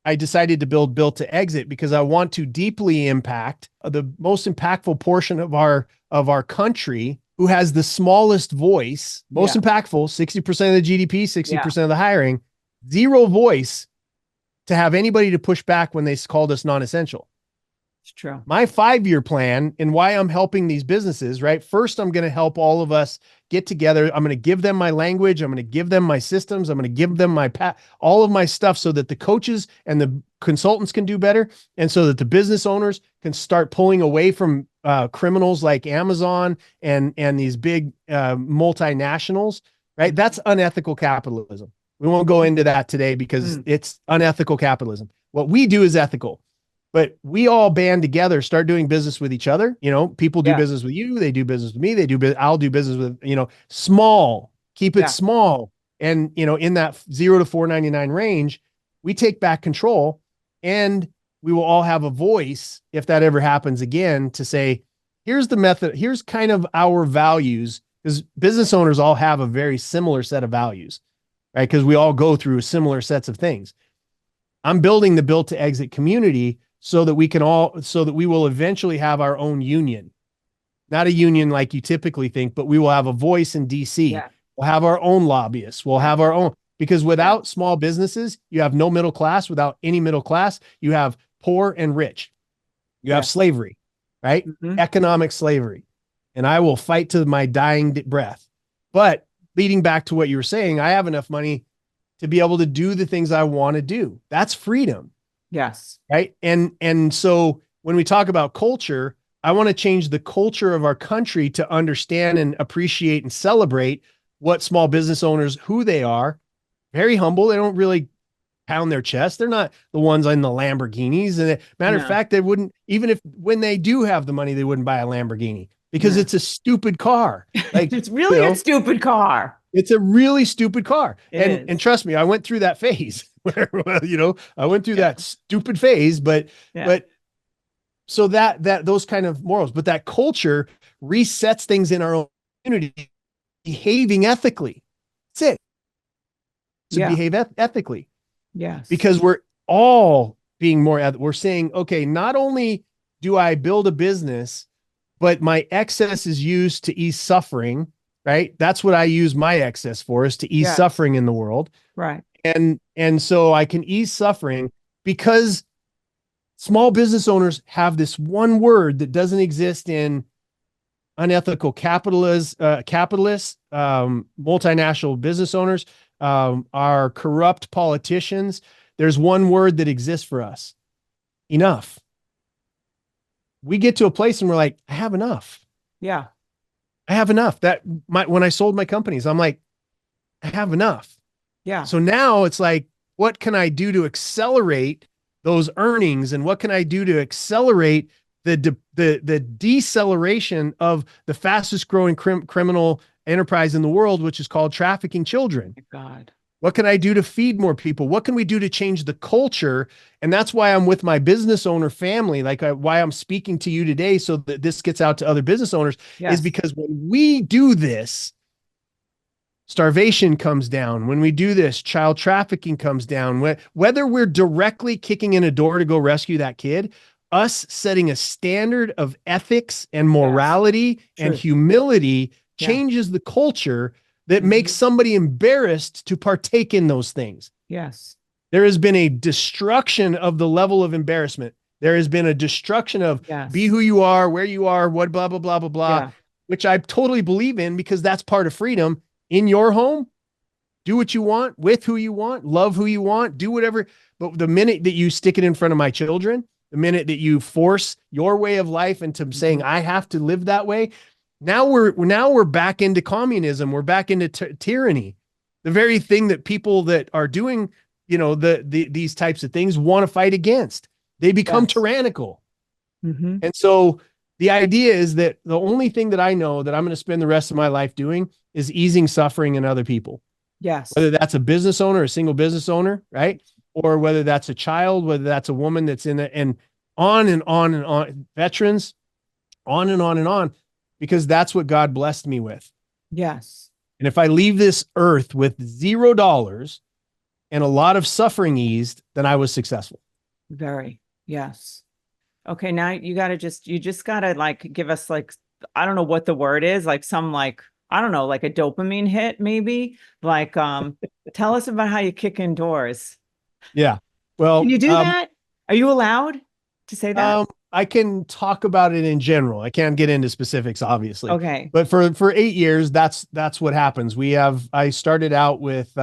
Speaker 1: I decided to build Built to Exit, because I want to deeply impact the most impactful portion of our country who has the smallest voice, most impactful, 60% of the GDP, 60% of the hiring, zero voice to have anybody to push back when they called us non-essential.
Speaker 2: It's true.
Speaker 1: My 5-year plan and why I'm helping these businesses, right? First, I'm going to help all of us get together. I'm going to give them my language. I'm going to give them my systems. I'm going to give them all of my stuff so that the coaches and the consultants can do better. And so that the business owners can start pulling away from criminals like Amazon and these big multinationals right? That's unethical capitalism. We won't go into that today because it's unethical capitalism. What we do is ethical, but we all band together, start doing business with each other. You know, people do business with you. They do business with me. I'll do business with, small, keep it small. And, in that 0 to 499 range, we take back control, and we will all have a voice if that ever happens again to say, here's the method. Here's kind of our values, because business owners all have a very similar set of values, right? Because we all go through similar sets of things. I'm building the built to exit community so that we will eventually have our own union, not a union like you typically think, but we will have a voice in DC. Yeah. We'll have our own lobbyists. We'll have our own, because without small businesses, you have no middle class. Without any middle class, you have poor and rich. You have slavery, right? Economic slavery. And I will fight to my dying breath. But leading back to what you were saying, I have enough money to be able to do the things I want to do. That's freedom.
Speaker 2: Yes.
Speaker 1: Right. And so when we talk about culture, I want to change the culture of our country to understand and appreciate and celebrate what small business owners, who they are. Very humble. They don't really pound their chest. They're not the ones in the Lamborghinis. And matter of fact, they wouldn't, even when they do have the money, they wouldn't buy a Lamborghini because it's a stupid car. Like
Speaker 2: it's really a stupid car.
Speaker 1: It's a really stupid car. And trust me, I went through that phase where, I went through that stupid phase, but so that those kind of morals, but that culture resets things in our own community, behaving ethically. That's it. To behave ethically.
Speaker 2: Yes.
Speaker 1: Because we're all being we're saying, okay, not only do I build a business, but my excess is used to ease suffering, right? That's what I use my excess for, is to ease suffering in the world.
Speaker 2: Right.
Speaker 1: And so I can ease suffering because small business owners have this one word that doesn't exist in unethical capitalists, multinational business owners, our corrupt politicians. There's one word that exists for us: enough. We get to a place and we're like, I have enough.
Speaker 2: Yeah.
Speaker 1: I have enough. When I sold my companies, I'm like, I have enough.
Speaker 2: Yeah.
Speaker 1: So now it's like, what can I do to accelerate those earnings? And what can I do to accelerate the deceleration of the fastest growing criminal enterprise in the world, which is called trafficking children?
Speaker 2: God.
Speaker 1: What can I do to feed more people? What can we do to change the culture? And that's why I'm with my business owner family, why I'm speaking to you today, so that this gets out to other business owners, is because when we do this, starvation comes down. When we do this, child trafficking comes down. Whether we're directly kicking in a door to go rescue that kid, us setting a standard of ethics and morality and humility changes the culture that makes somebody embarrassed to partake in those things.
Speaker 2: Yes.
Speaker 1: There has been a destruction of the level of embarrassment. There has been a destruction of be who you are, where you are, what, blah, blah, blah, blah, blah, which I totally believe in, because that's part of freedom. In your home, do what you want, with who you want, love who you want, do whatever. But the minute that you stick it in front of my children, the minute that you force your way of life into saying, I have to live that way, now we're back into communism. We're back into tyranny. The very thing that people that are doing, these types of things want to fight against. They become tyrannical. And so the idea is that the only thing that I know that I'm going to spend the rest of my life doing is easing suffering in other people.
Speaker 2: Yes.
Speaker 1: Whether that's a business owner, a single business owner, right? Or whether that's a child, whether that's a woman that's in it, and on and on and on, veterans, on and on and on, because that's what God blessed me with.
Speaker 2: Yes.
Speaker 1: And if I leave this earth with $0 and a lot of suffering eased, then I was successful.
Speaker 2: Very. Yes. Okay. Now you just gotta give us I don't know what the word is, I don't know, like a dopamine hit, maybe. Tell us about how you kick in doors.
Speaker 1: Yeah. Well,
Speaker 2: can you do that? Are you allowed to say that?
Speaker 1: I can talk about it in general. I can't get into specifics, obviously.
Speaker 2: Okay.
Speaker 1: But for 8 years, that's what happens. I started out with,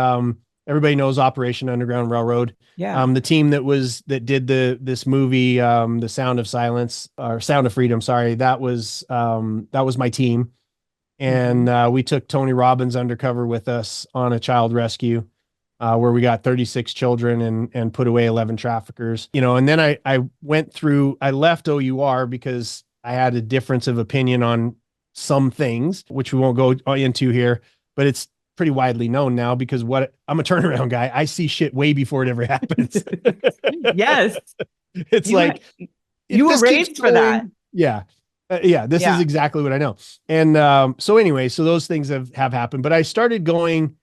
Speaker 1: everybody knows Operation Underground Railroad.
Speaker 2: Yeah.
Speaker 1: The team that did this movie, The Sound of Silence, or Sound of Freedom. Sorry. That was my team. And we took Tony Robbins undercover with us on a child rescue, where we got 36 children and put away 11 traffickers. And then I left OUR because I had a difference of opinion on some things, which we won't go into here, but it's pretty widely known now because I'm a turnaround guy. I see shit way before it ever happens.
Speaker 2: Yes.
Speaker 1: It's like,
Speaker 2: you were raised for that.
Speaker 1: Yeah. This is exactly what I know. And so anyway, so those things have happened, but I started going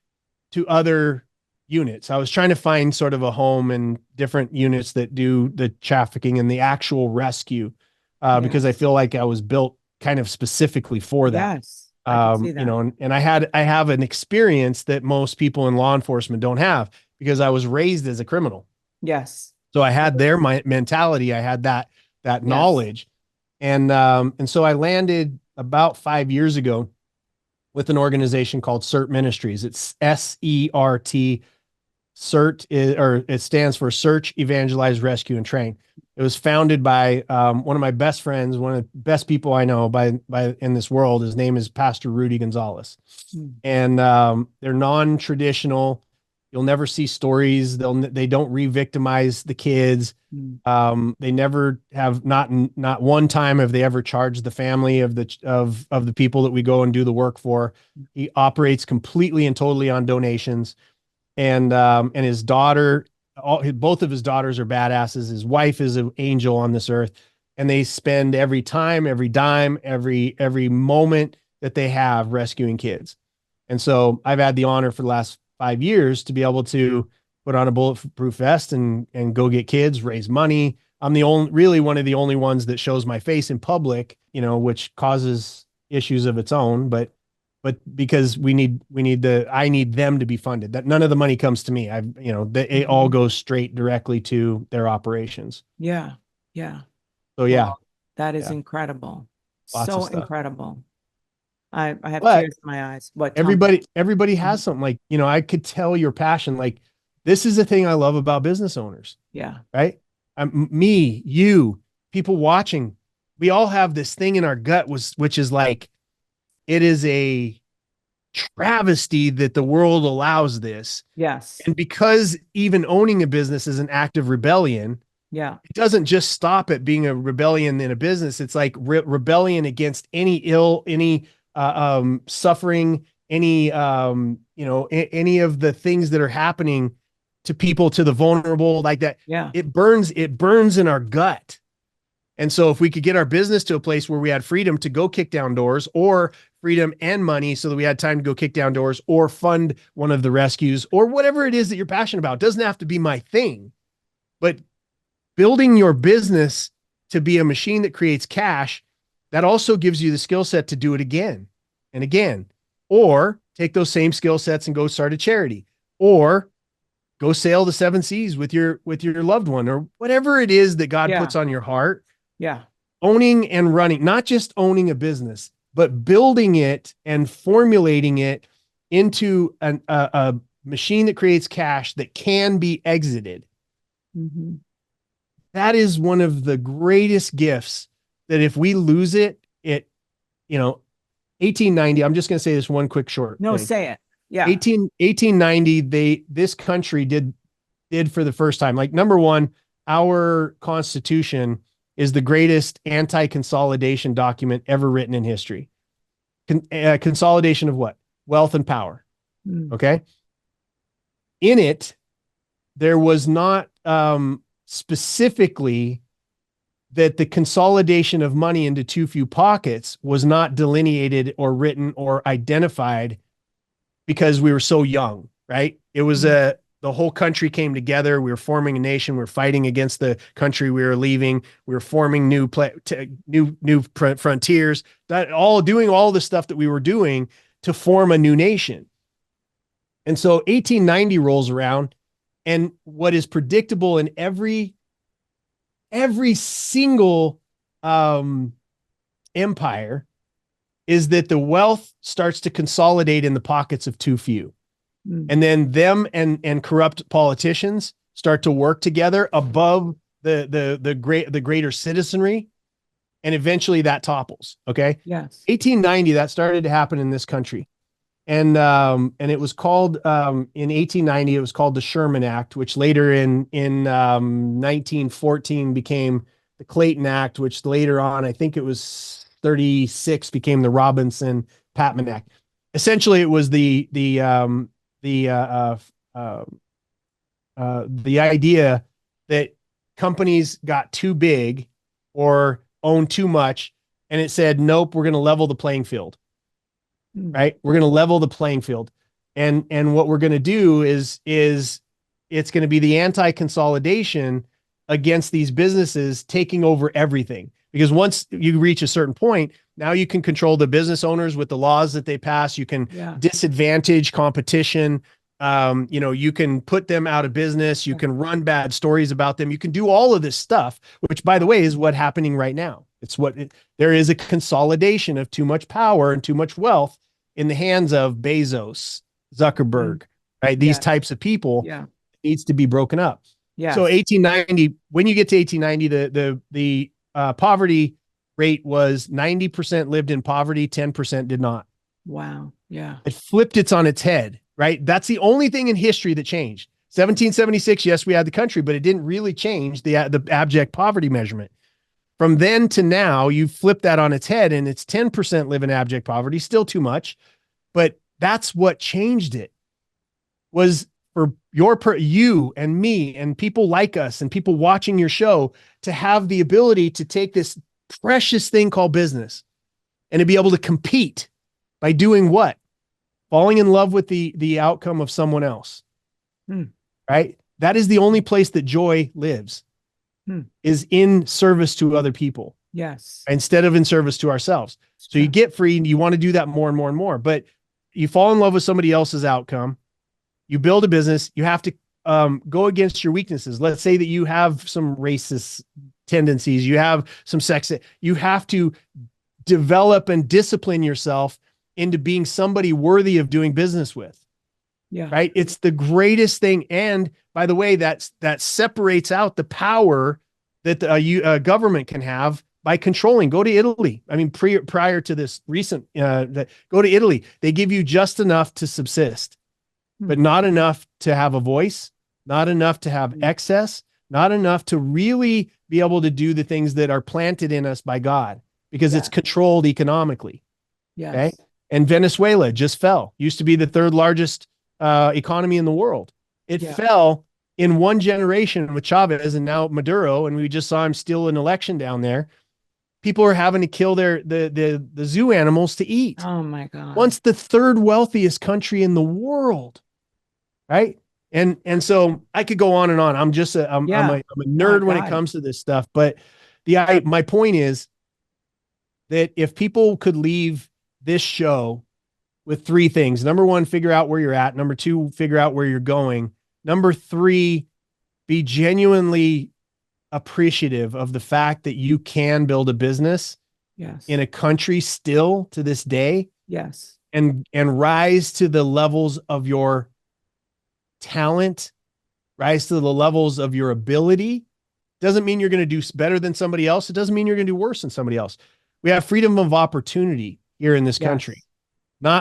Speaker 1: to other units. I was trying to find sort of a home in different units that do the trafficking and the actual rescue, because I feel like I was built kind of specifically for that.
Speaker 2: Yes. I can see that.
Speaker 1: And I have an experience that most people in law enforcement don't have because I was raised as a criminal.
Speaker 2: Yes.
Speaker 1: So I had their mentality. I had that knowledge. And so I landed about 5 years ago with an organization called CERT Ministries. It's SERT. CERT it stands for Search, Evangelize, Rescue, and Train. It was founded by one of my best friends, one of the best people I know in this world. His name is Pastor Rudy Gonzalez. And they're non-traditional. You'll never see stories. They don't re-victimize the kids. They never have not one time have they ever charged the family of the people that we go and do the work for. He operates completely and totally on donations. And his daughter, both of his daughters are badasses. His wife is an angel on this earth, and they spend every time, every dime, every moment that they have rescuing kids. And so I've had the honor for the last 5 years to be able to put on a bulletproof vest and go get kids, raise money. I'm really one of the only ones that shows my face in public, which causes issues of its own, but because I need them to be funded. That none of the money comes to me. It all goes straight directly to their operations.
Speaker 2: Yeah. Yeah.
Speaker 1: So yeah,
Speaker 2: wow. That is incredible.
Speaker 1: Lots
Speaker 2: so
Speaker 1: of stuff.
Speaker 2: Incredible. I have tears in my eyes.
Speaker 1: Everybody has something like, I could tell your passion. Like, this is the thing I love about business owners.
Speaker 2: Yeah.
Speaker 1: Right. Me, you, people watching, we all have this thing in our gut, which is like, it is a travesty that the world allows this.
Speaker 2: Yes.
Speaker 1: And because even owning a business is an act of rebellion.
Speaker 2: Yeah.
Speaker 1: It doesn't just stop at being a rebellion in a business. It's like rebellion against any suffering, any of the things that are happening to people, to the vulnerable, like that.
Speaker 2: Yeah.
Speaker 1: It burns in our gut. And so if we could get our business to a place where we had freedom to go kick down doors, or freedom and money so that we had time to go kick down doors or fund one of the rescues or whatever it is that you're passionate about, it doesn't have to be my thing, but building your business to be a machine that creates cash, that also gives you the skill set to do it again and again, or take those same skill sets and go start a charity, or go sail the 7 seas with your loved one, or whatever it is that God puts on your heart.
Speaker 2: Yeah.
Speaker 1: Owning and running, not just owning a business, but building it and formulating it into a machine that creates cash that can be exited.
Speaker 2: Mm-hmm.
Speaker 1: That is one of the greatest gifts that if we lose it, 1890, I'm just going to say this one quick short
Speaker 2: thing. Say it. Yeah.
Speaker 1: 1890, this country did for the first time, like, number one, our Constitution is the greatest anti-consolidation document ever written in history. Consolidation of what? Wealth and power. Okay. In it, there was not specifically that the consolidation of money into too few pockets was not delineated or written or identified because we were so young, right? It was the whole country came together. We were forming a nation. We were fighting against the country we were leaving. We were forming new frontiers, doing all the stuff that we were doing to form a new nation. And so 1890 rolls around, and what is predictable in every single empire is that the wealth starts to consolidate in the pockets of too few. And then them and corrupt politicians start to work together above the greater citizenry. and eventually that topples. Okay.
Speaker 2: Yes.
Speaker 1: 1890, that started to happen in this country. And it was called, in 1890, it was called the Sherman Act, which later in 1914 became the Clayton Act, which later on, I think it was 36, became the Robinson-Patman Act. Essentially, it was the idea that companies got too big or owned too much, and it said, nope, we're going to level the playing field. Right? We're going to level the playing field. And what we're going to do is it's going to be the anti-consolidation against these businesses taking over everything. Because once you reach a certain point, now you can control the business owners with the laws that they pass. You can disadvantage competition. You can put them out of business. You can run bad stories about them. You can do all of this stuff, which, by the way, is what's happening right now. There is a consolidation of too much power and too much wealth in the hands of Bezos, Zuckerberg, right? These types of people needs to be broken up. Yeah. So 1890, when you get to 1890, the poverty rate was 90% lived in poverty, 10% did not.
Speaker 2: Wow. Yeah.
Speaker 1: It flipped it on its head, right? That's the only thing in history that changed. 1776, yes, we had the country, but it didn't really change the abject poverty measurement. From then to now, you flip that on its head, and it's 10% live in abject poverty, still too much. But that's what changed it, was for you and me and people like us and people watching your show to have the ability to take this precious thing called business and to be able to compete by doing what? Falling in love with the outcome of someone else, right? That is the only place that joy lives. Is in service to other people.
Speaker 2: Yes.
Speaker 1: Instead of in service to ourselves. So you get free and you want to do that more and more and more, but you fall in love with somebody else's outcome. You build a business. You have to go against your weaknesses. Let's say that you have some racist tendencies. You have some sex. You have to develop and discipline yourself into being somebody worthy of doing business with. Yeah. Right. It's the greatest thing. And by the way, that separates out the power that a government can have by controlling. Go to Italy. I mean, prior to this recent, go to Italy. They give you just enough to subsist, but not enough to have a voice, not enough to have excess, not enough to really be able to do the things that are planted in us by God, because it's controlled economically. Yes. Okay. And Venezuela just fell. Used to be the third largest economy in the world. It fell in one generation with Chavez and now Maduro, and we just saw him steal an election down there. People are having to kill the zoo animals to eat.
Speaker 2: Oh my God.
Speaker 1: Once the third wealthiest country in the world, right? And so I could go on and on. I'm just I'm a nerd when it comes to this stuff, but my point is that if people could leave this show with three things: number one, figure out where you're at; number two, figure out where you're going; number three, be genuinely appreciative of the fact that you can build a business in a country still to this day.
Speaker 2: Yes.
Speaker 1: And rise to the levels of your talent, rise to the levels of your ability. Doesn't mean you're going to do better than somebody else. It doesn't mean you're going to do worse than somebody else. We have freedom of opportunity here in this country.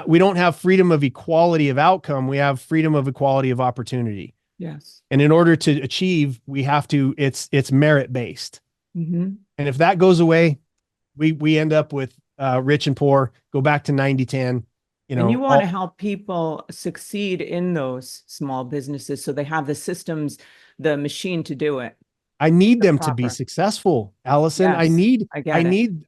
Speaker 1: We don't have freedom of equality of outcome. We have freedom of equality of opportunity.
Speaker 2: Yes.
Speaker 1: And in order to achieve, we have to, it's merit based. And if that goes away, we end up with rich and poor, go back to 90-10.
Speaker 2: And you want to help people succeed in those small businesses so they have the systems, the machine to do it.
Speaker 1: I need them to be successful, Alison.
Speaker 2: Yes,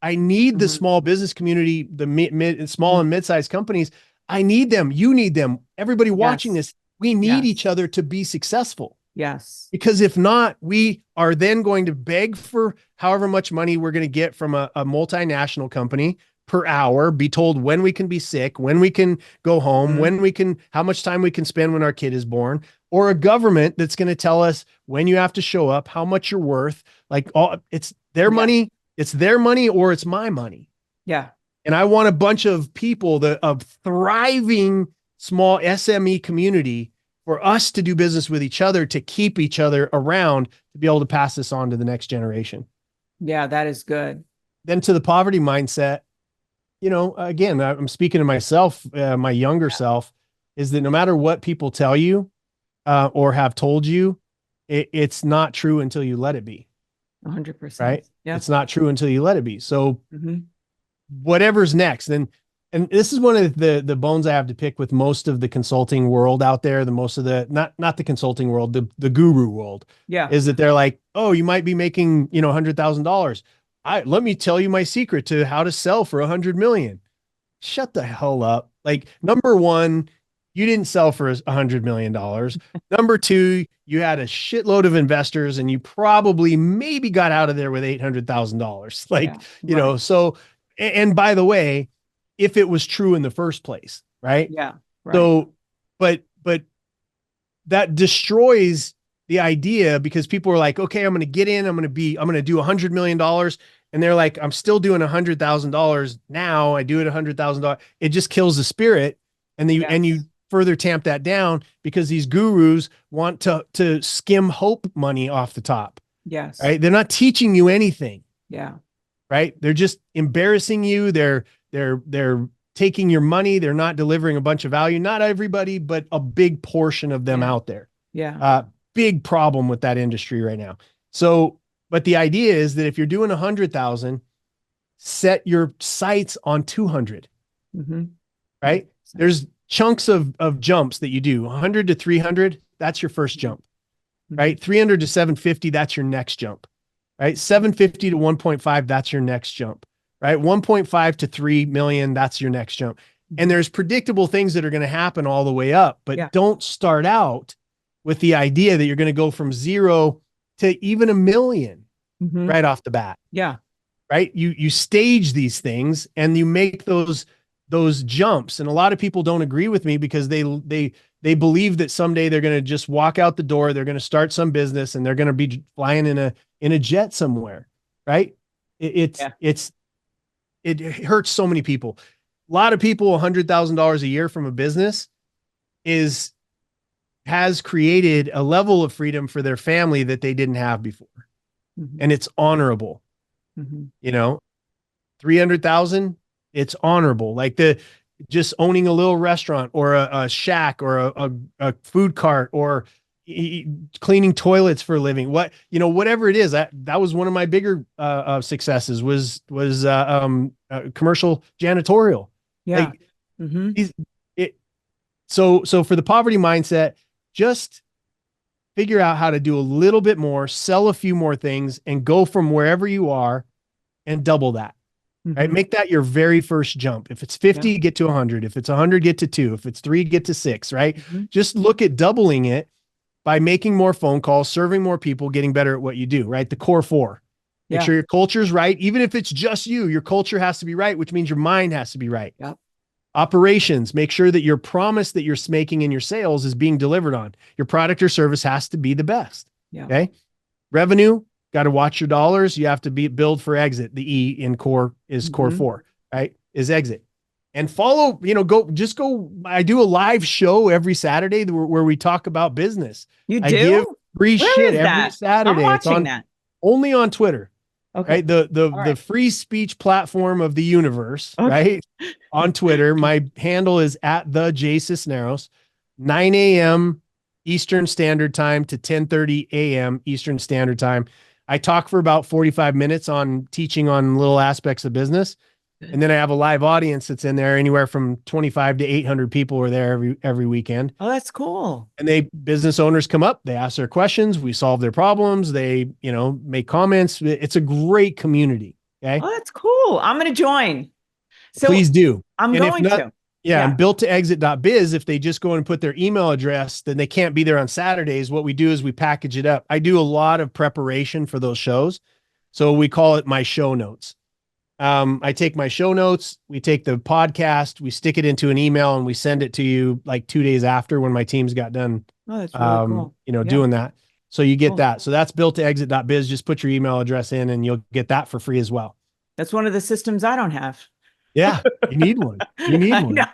Speaker 1: I need the small business community, the small and mid-sized companies. I need them. You need them. Everybody watching this, we need each other to be successful.
Speaker 2: Yes.
Speaker 1: Because if not, we are then going to beg for however much money we're going to get from a multinational company per hour, be told when we can be sick, when we can go home, how much time we can spend when our kid is born, or a government that's going to tell us when you have to show up, how much you're worth. It's their money. It's their money, or it's my money.
Speaker 2: Yeah.
Speaker 1: And I want a bunch of people, of thriving small SME community, for us to do business with each other, to keep each other around, to be able to pass this on to the next generation.
Speaker 2: Yeah, that is good.
Speaker 1: then to the poverty mindset, again, I'm speaking to myself, my younger self, is that no matter what people tell you or have told you, it's not true until you let it be.
Speaker 2: 100%.
Speaker 1: Right?
Speaker 2: Yeah.
Speaker 1: It's not true until you let it be. So
Speaker 2: Mm-hmm.
Speaker 1: whatever's next, and this is one of the bones I have to pick with most of the consulting world out there, the most of the not the consulting world, the guru world,
Speaker 2: Yeah.
Speaker 1: is that they're like, oh, you might be making, $100,000. Let me tell you my secret to how to sell for 100 million. Shut the hell up. Like, number one, you didn't sell for $100 million. Number two, you had a shitload of investors and you probably maybe got out of there with $800,000. Like, so, and by the way, if it was true in the first place, right?
Speaker 2: Yeah. Right.
Speaker 1: So, but that destroys the idea, because people are like, okay, I'm going to get in, I'm going to do $100 million. And they're like, I'm still doing $100,000 now. I do it $100,000. It just kills the spirit. And you further tamp that down because these gurus want to skim hope money off the top.
Speaker 2: Yes.
Speaker 1: Right. They're not teaching you anything.
Speaker 2: Yeah.
Speaker 1: Right. They're just embarrassing you. They're taking your money. They're not delivering a bunch of value. Not everybody, but a big portion of them out there.
Speaker 2: Yeah.
Speaker 1: Big problem with that industry right now. So, but the idea is that if you're doing 100,000, set your sights on 200.
Speaker 2: Mm-hmm.
Speaker 1: Right. There's chunks of jumps that you do. 100 to 300. That's your first jump. Right. 300 to 750. That's your next jump. Right. 750 to 1.5. That's your next jump. Right. 1.5 to 3 million. That's your next jump. And there's predictable things that are going to happen all the way up, but don't start out with the idea that you're going to go from 0 to even 1 million right off the bat.
Speaker 2: Yeah.
Speaker 1: Right. You stage these things and you make those jumps. And a lot of people don't agree with me because they believe that someday they're going to just walk out the door. They're going to start some business and they're going to be flying in a jet somewhere. Right. It hurts so many people. A lot of people, $100,000 a year from a business has created a level of freedom for their family that they didn't have before. And it's honorable. 300,000, it's honorable. Like just owning a little restaurant or a shack or a food cart or cleaning toilets for a living. Whatever it is, that was one of my bigger successes was commercial janitorial.
Speaker 2: Yeah.
Speaker 1: So for the poverty mindset, just figure out how to do a little bit more, sell a few more things, and go from wherever you are and double that. Right? Make that your very first jump. If it's 50, get to 100. If it's 100, get to 2. If it's 3, get to 6, right? Just look at doubling it by making more phone calls, serving more people, getting better at what you do, right? The core 4. Make sure your culture's right. Even if it's just you, your culture has to be right, which means your mind has to be right.
Speaker 2: Yep.
Speaker 1: Operations, make sure that your promise that you're making in your sales is being delivered on. Your product or service has to be the best. Okay. Revenue, got to watch your dollars. You have to build for exit. The E in core is core 4, right? Is exit. And follow, go. I do a live show every Saturday where we talk about business. I give free shit every Saturday.
Speaker 2: I'm watching that.
Speaker 1: Only on Twitter. Okay. Right. The
Speaker 2: right.
Speaker 1: free speech platform of the universe, right? On Twitter. My handle is @the Jason Sisneros, 9 a.m. Eastern Standard Time to 10:30 a.m. Eastern Standard Time. I talk for about 45 minutes on teaching on little aspects of business. And then I have a live audience that's in there. Anywhere from 25 to 800 people are there every weekend.
Speaker 2: Oh, that's cool.
Speaker 1: And business owners come up, they ask their questions, we solve their problems, they, make comments. It's a great community. Okay.
Speaker 2: Oh, that's cool. I'm going to join. So
Speaker 1: please do.
Speaker 2: I'm going to.
Speaker 1: Yeah. And built to exit.biz, if they just go and put their email address, then they can't be there on Saturdays. What we do is we package it up. I do a lot of preparation for those shows. So we call it my show notes. I take my show notes, we take the podcast, we stick it into an email and we send it to you like 2 days after when my team's got done,
Speaker 2: oh, that's really cool.
Speaker 1: doing that. So you get that. So that's built to exit.biz. Just put your email address in and you'll get that for free as well.
Speaker 2: That's one of the systems I don't have.
Speaker 1: Yeah. You need one. You need one.
Speaker 2: No.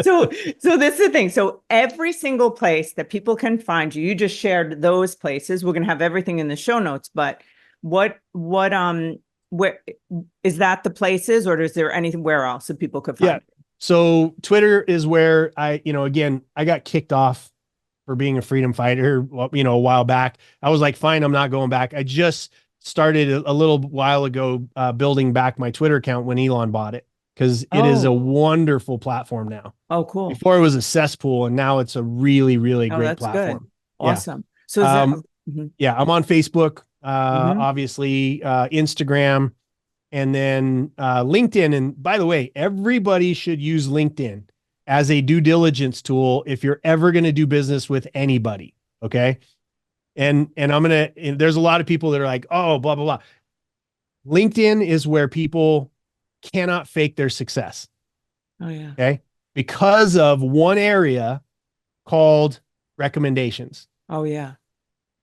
Speaker 2: So this is the thing. So every single place that people can find you, you just shared those places. We're going to have everything in the show notes, but what where is that the places, or is there anywhere else that people could find?
Speaker 1: Yeah. So Twitter is where again, I got kicked off for being a freedom fighter, a while back. I was like, fine, I'm not going back. I just started a little while ago building back my Twitter account when Elon bought it, because it is a wonderful platform now.
Speaker 2: Oh, cool.
Speaker 1: Before it was a cesspool, and now it's a really, really great platform.
Speaker 2: Good. Awesome. Yeah. So
Speaker 1: yeah, I'm on Facebook, obviously, Instagram, and then LinkedIn. And by the way, everybody should use LinkedIn as a due diligence tool if you're ever going to do business with anybody. Okay. And there's a lot of people that are like, oh, blah, blah, blah. LinkedIn is where people cannot fake their success.
Speaker 2: Oh, yeah.
Speaker 1: Okay. Because of one area called recommendations.
Speaker 2: Oh, yeah.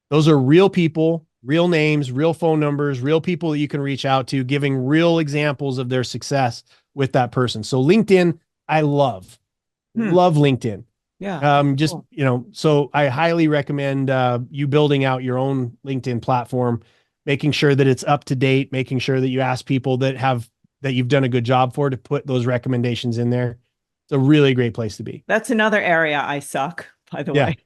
Speaker 1: Those are real people, real names, real phone numbers, real people that you can reach out to, giving real examples of their success with that person. So LinkedIn, I love LinkedIn.
Speaker 2: Yeah.
Speaker 1: Cool. So I highly recommend you building out your own LinkedIn platform, making sure that it's up to date, making sure that you ask people that you've done a good job for to put those recommendations in there. It's a really great place to be.
Speaker 2: That's another area I suck, by the way.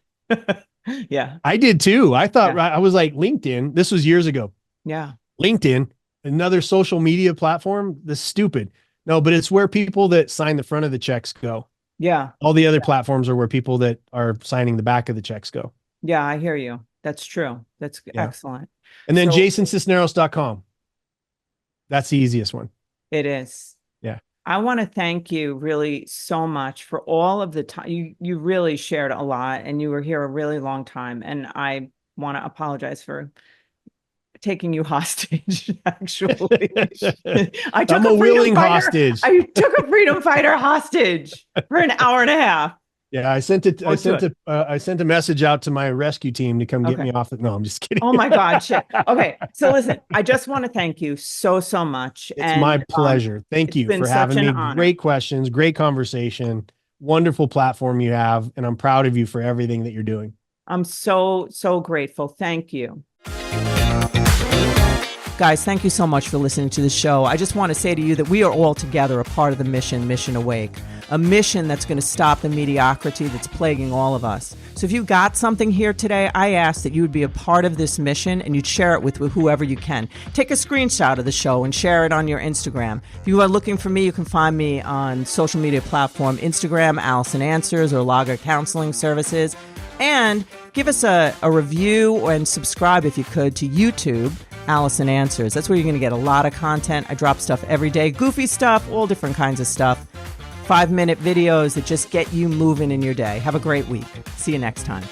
Speaker 2: Yeah.
Speaker 1: I did too. I thought, I was like, LinkedIn, this was years ago.
Speaker 2: Yeah.
Speaker 1: LinkedIn, another social media platform. This is stupid. No, but it's where people that sign the front of the checks go.
Speaker 2: Yeah.
Speaker 1: All the other platforms are where people that are signing the back of the checks go.
Speaker 2: Yeah, I hear you. That's true. That's excellent.
Speaker 1: And then jasonsisneros.com. That's the easiest one.
Speaker 2: It is.
Speaker 1: Yeah.
Speaker 2: I want to thank you really so much for all of the time. You really shared a lot, and you were here a really long time. And I want to apologize for taking you hostage, actually.
Speaker 1: I'm a willing hostage.
Speaker 2: I took a freedom fighter hostage for an hour and a half.
Speaker 1: Yeah, I sent a message out to my rescue team to come get me off. No, I'm just kidding.
Speaker 2: Oh my God, shit. Okay, so listen, I just want to thank you so much.
Speaker 1: It's my pleasure. Thank you for having me.
Speaker 2: Honor.
Speaker 1: Great questions, great conversation, wonderful platform you have, and I'm proud of you for everything that you're doing.
Speaker 2: I'm so grateful. Thank you. Guys, thank you so much for listening to the show. I just want to say to you that we are all together a part of the Mission Awake, a mission that's going to stop the mediocrity that's plaguing all of us. So if you got something here today, I ask that you would be a part of this mission and you'd share it with whoever you can. Take a screenshot of the show and share it on your Instagram. If you are looking for me, you can find me on social media platform Instagram, Alison Answers, or Lager Counseling Services. And give us a review and subscribe if you could to YouTube, Alison Answers. That's where you're going to get a lot of content. I drop stuff every day, goofy stuff, all different kinds of stuff. 5-minute videos that just get you moving in your day. Have a great week. See you next time.